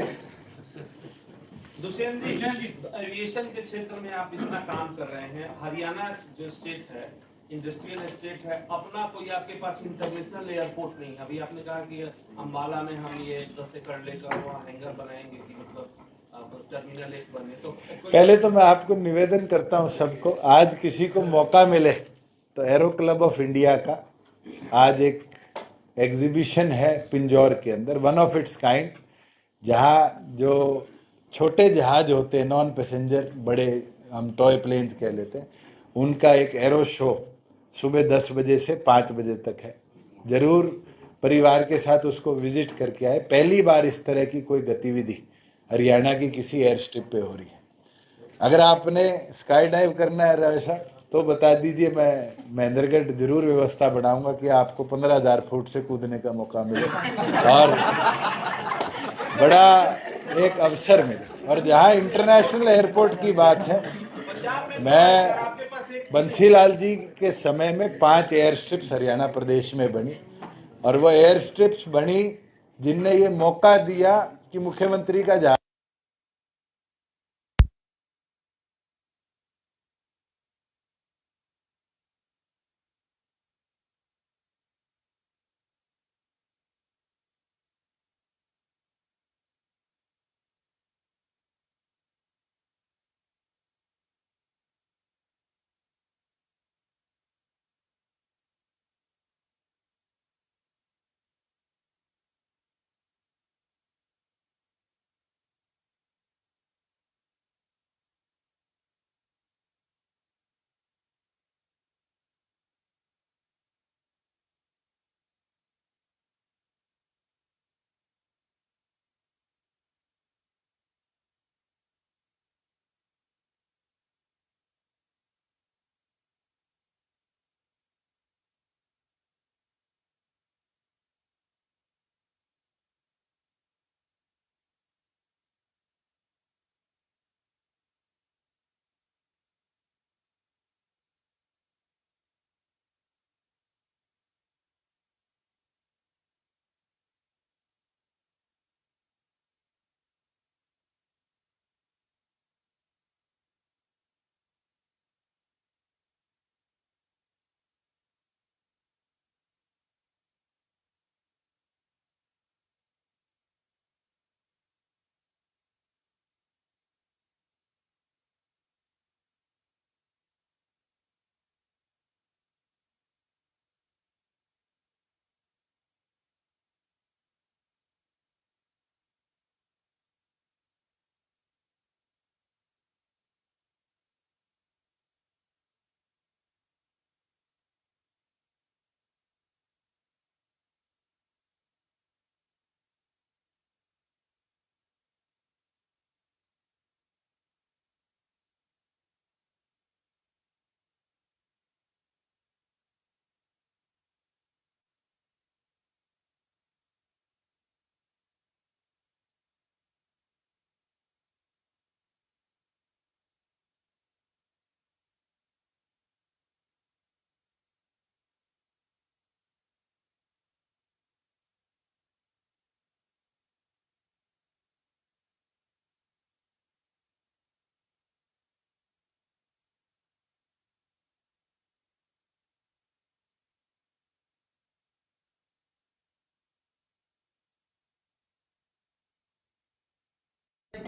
दुष्यंत जी, एविएशन के क्षेत्र में आप इतना काम कर रहे हैं, हरियाणा जो स्टेट है इंडस्ट्रियल स्टेट है, अपना कोई आपके पास इंटरनेशनल एयरपोर्ट नहीं है। अभी आपने कहा कि अम्बाला में हम ये 10 एकड़ लेकर वहाँ हैंगर बनाएंगे कि मतलब टर्मिनल एक बने, तो पहले तो मैं आपको निवेदन करता हूँ सबको, आज किसी को मौका मिले तो एरो क्लब ऑफ इंडिया का आज एक एग्जीबिशन है पिंजौर के अंदर, वन ऑफ इट्स काइंड, जहाँ जो छोटे जहाज होते हैं, नॉन पैसेंजर, बड़े हम टॉय प्लेन्स कह लेते हैं, उनका एक एरो शो सुबह 10 बजे से 5 बजे तक है। जरूर परिवार के साथ उसको विजिट करके आए। पहली बार इस तरह की कोई गतिविधि हरियाणा की किसी एयर स्ट्रिप पे हो रही है। अगर आपने स्काई डाइव करना है वैसा तो बता दीजिए, मैं महेंद्रगढ़ जरूर व्यवस्था बनाऊंगा कि आपको 15,000 फुट से कूदने का मौका मिले और बड़ा एक अवसर मिले। और जहाँ इंटरनेशनल एयरपोर्ट की बात है, मैं बंसीलाल जी के समय में 5 एयर स्ट्रिप्स हरियाणा प्रदेश में बनी और वो एयर स्ट्रिप्स बनी जिनने ये मौका दिया कि मुख्यमंत्री का जहाज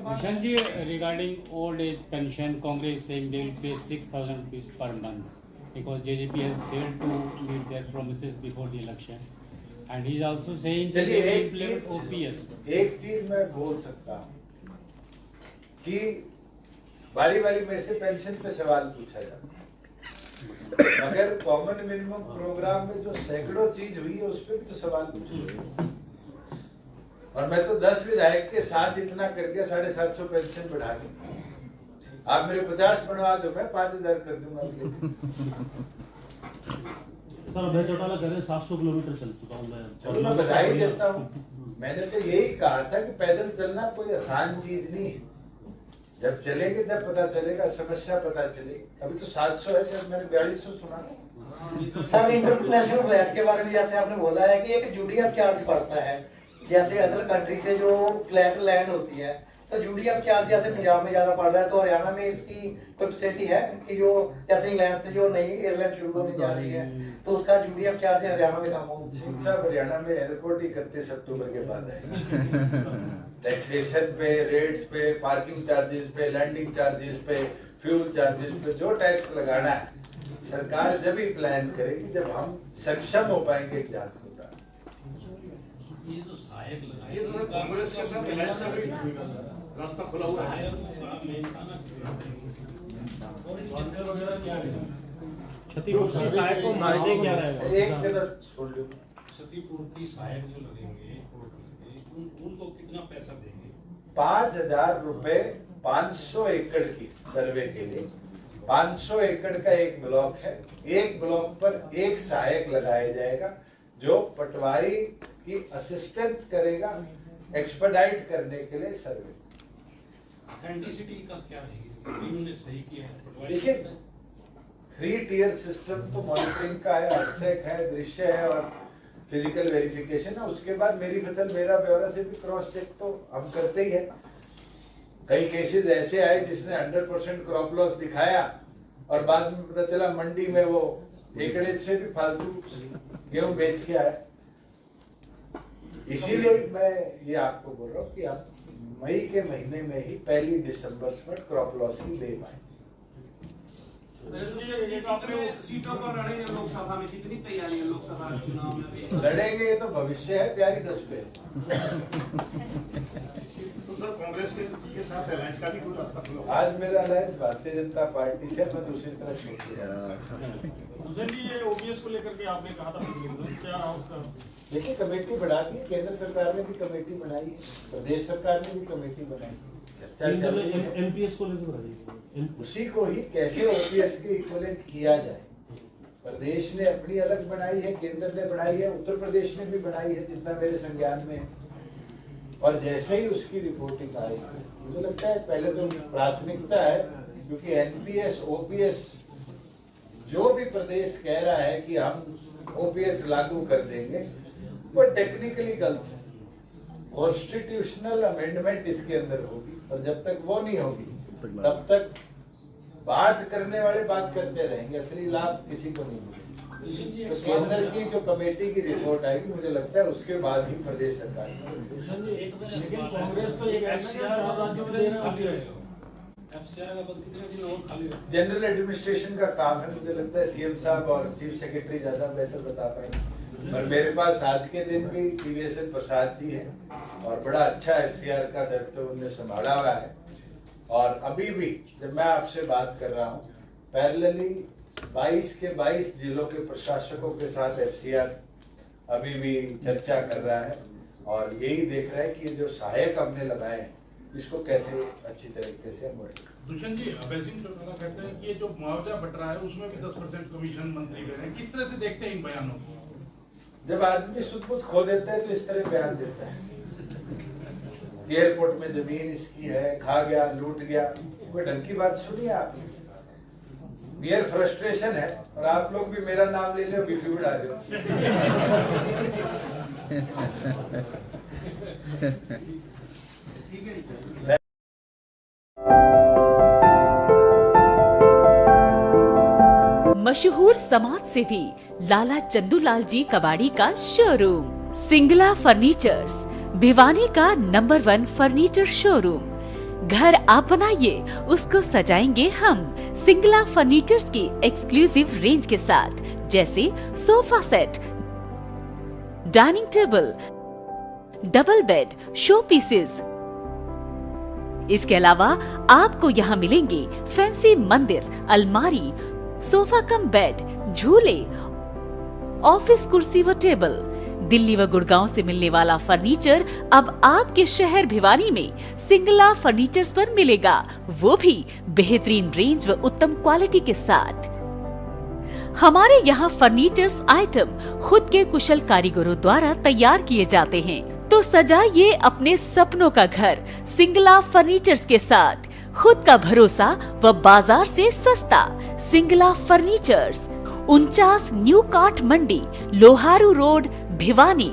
Vishan ji, regarding old age pension, Congress saying they will pay 6,000 rupees per month because JJP has failed to meet their promises before the election, and he is also saying that चलिए they will एक implement OPS. चीज मैं बोल सकता हूँ कि बारी बारी मेरे से पेंशन पे सवाल पूछा जाता है, मगर कॉमन मिनिमम प्रोग्राम में जो सैकड़ों चीज हुई है उस पर भी तो सवाल पूछो। और मैं तो 10 विधायक के साथ इतना कर गया, 750 पेंशन बढ़ा के। आप मेरे 50 बनवा दो, मैं 5000 कर दूंगा। सर अभय चौटाला कह रहे हैं 700 किलोमीटर चल चुका हूँ मैं। चलो मैं बधाई देता हूँ। मैंने तो यही कहा था कि पैदल चलना कोई आसान चीज नहीं है। जब चलेंगे तब पता चलेगा, समस्या पता चलेगी। अभी तो 700 है सर, मैंने 4200 सुना। सर इंटरनेशनल फ्लैट के बारे में जैसे आपने बोला है कि एक यूडीएफ चार्ज पड़ता है, जैसे अदर कंट्री से जो फ्लैट लैंड होती है तो यूडीएफ चार्ज जैसे पंजाब में ज्यादा पड़ रहा है, तो हरियाणा में इसकी कोई फैसिलिटी है कि जो जैसे इंग्लैंड से जो नई एयरलाइन शुरू होने जा रही है तो उसका यूडीएफ चार्ज हरियाणा में कम हो? साहब हरियाणा में एयरपोर्ट 31 अक्टूबर के बाद है। टैक्सेशन पे, रेट्स पे, पार्किंग चार्जेस पे, लैंडिंग चार्जेस पे, फ्यूल चार्जेस पे जो टैक्स लगाना है सरकार जब ही प्लान करेगी जब हम सक्षम हो पाएंगे एक जांच को। ये तो सहायक लगाए, ये तो कांग्रेस के साथ अलायंस का भी रास्ता खुला हुआ है। क्षतिपूर्ति सहायक को मायने क्या रहेगा? एक तरह छोड़ लो, क्षतिपूर्ति सहायक जो लगेंगे उनको कितना पैसा देंगे? 5000 रुपए 500 एकड़ की सर्वे के लिए। 500 एकड़ का एक ब्लॉक है, एक ब्लॉक पर एक सहायक लगाया जाएगा जो पटवारी की असिस्टेंट करेगा एक्सपर्टाइट करने के लिए सर्वे। ऑथेंटिसिटी का क्या रहेगी? इन्होंने सही किया है। देखिए 3 टियर सिस्टम तो मॉनिटरिंग का है, अरसेक है, दृश्य है और फिजिकल वेरिफिकेशन है। उसके बाद मेरी फसल मेरा ब्यौरा से भी क्रॉस चेक तो हम करते ही है। कई केसेस ऐसे आए जिसने 100% क्रॉप लॉस दिखाया और बाद में पता चला मंडी में वो एकड़ेज से भी फालतू गेहूं बेच के आया। इसीलिए मैं ये आपको बोल रहा हूँ कि आप मई के महीने में ही पहली डिसम्बर्समेंट क्रॉप लॉस की ले पाए। सीटों पर लड़ेंगे लोकसभा में, कितनी तैयारी है लोकसभा चुनाव में? लड़ेंगे ये तो भविष्य है, तैयारी 10 पे। तो सर कांग्रेस के साथ अलायंस का भी कोई रास्ता खुला हुआ है? आज मेरा अलायंस भारतीय जनता पार्टी से, मैं दूसरी तरफ छोड़ दिया। ये ओपीएस को लेकर के आपने कहा था क्या उसका? देखिए कमेटी बढ़ा दी, केंद्र सरकार ने भी कमेटी बनाई है, प्रदेश सरकार ने भी कमेटी बनाई। एमपीएस को लेकर उसी को ही कैसे ओपीएस के इक्विवेलेंट किया जाए। प्रदेश ने अपनी अलग बनाई है, केंद्र ने बनाई है, उत्तर प्रदेश ने भी बनाई है जितना मेरे संज्ञान में है। और जैसे ही उसकी रिपोर्टिंग आएगी मुझे लगता है पहले तो प्राथमिकता है, क्योंकि एनपीएस ओपीएस जो भी प्रदेश कह रहा है कि हम ओपीएस लागू कर देंगे वो टेक्निकली गलत है। कॉन्स्टिट्यूशनल अमेंडमेंट इसके अंदर होगी और जब तक वो नहीं होगी तब तक बात करने वाले बात करते रहेंगे, असली लाभ किसी को नहीं मिलेगा। तो केंद्र की जो कमेटी की रिपोर्ट आएगी मुझे लगता है उसके बाद ही प्रदेश सरकार। लेकिन कांग्रेस तो ये राज्यों में देना जनरल एडमिनिस्ट्रेशन का काम है, मुझे लगता है सीएम साहब और चीफ सेक्रेटरी ज्यादा बेहतर बता पाएंगे। और मेरे पास आज के दिन भी टीवीएसएन प्रसाद जी हैं और बड़ा अच्छा एफसीआर का दायित्व उन्होंने संभाला हुआ है। और अभी भी जब मैं आपसे बात कर रहा हूँ पैरेलली 22 के 22 जिलों के प्रशासकों के साथ एफसीआर अभी भी चर्चा कर रहा है और यही देख रहा है कि जो सहायक हमने लगाए हैं इसको कैसे अच्छी तरीके से हम दुष्यंत जी, अभय सिंह चौटाला कहते हैं कि ये जो मुआवजा बट रहा है उसमें भी 10% कमीशन मंत्री ले रहे हैं, किस तरह से देखते हैं इन बयानों को? जब आदमी सुध बुध खो देता है तो इस तरह बयान देता है। एयरपोर्ट में जमीन इसकी है, खा गया, लूट गया, कोई ढंग की बात सुनिए आपने। मेयर फ्रस्ट्रेशन है और आप लोग भी मेरा नाम ले लो, बीपी बढ़ा देते। मशहूर समाज सेवी लाला चंदूलाल जी कबाड़ी का शोरूम सिंगला फर्नीचर्स, भिवानी का नंबर 1 फर्नीचर शोरूम, घर आप बनाइए, उसको सजाएंगे हम। सिंगला फर्नीचर्स की एक्सक्लूसिव रेंज के साथ, जैसे sofa set, dining table, double bed, show pieces. इसके अलावा आपको यहाँ मिलेंगे फैंसी मंदिर, अलमारी, सोफा कम बेड, झूले, ऑफिस कुर्सी व टेबल। दिल्ली व गुड़गांव से मिलने वाला फर्नीचर अब आपके शहर भिवानी में सिंगला फर्नीचर्स पर मिलेगा, वो भी बेहतरीन रेंज व उत्तम क्वालिटी के साथ। हमारे यहाँ फर्नीचर्स आइटम खुद के कुशल कारीगरों द्वारा तैयार किए जाते हैं। तो सजाइए अपने सपनों का घर सिंगला फर्नीचर्स के साथ। खुद का भरोसा व बाजार से सस्ता। सिंगला फर्नीचर्स, 49 न्यू काठ मंडी, लोहारू रोड, भिवानी।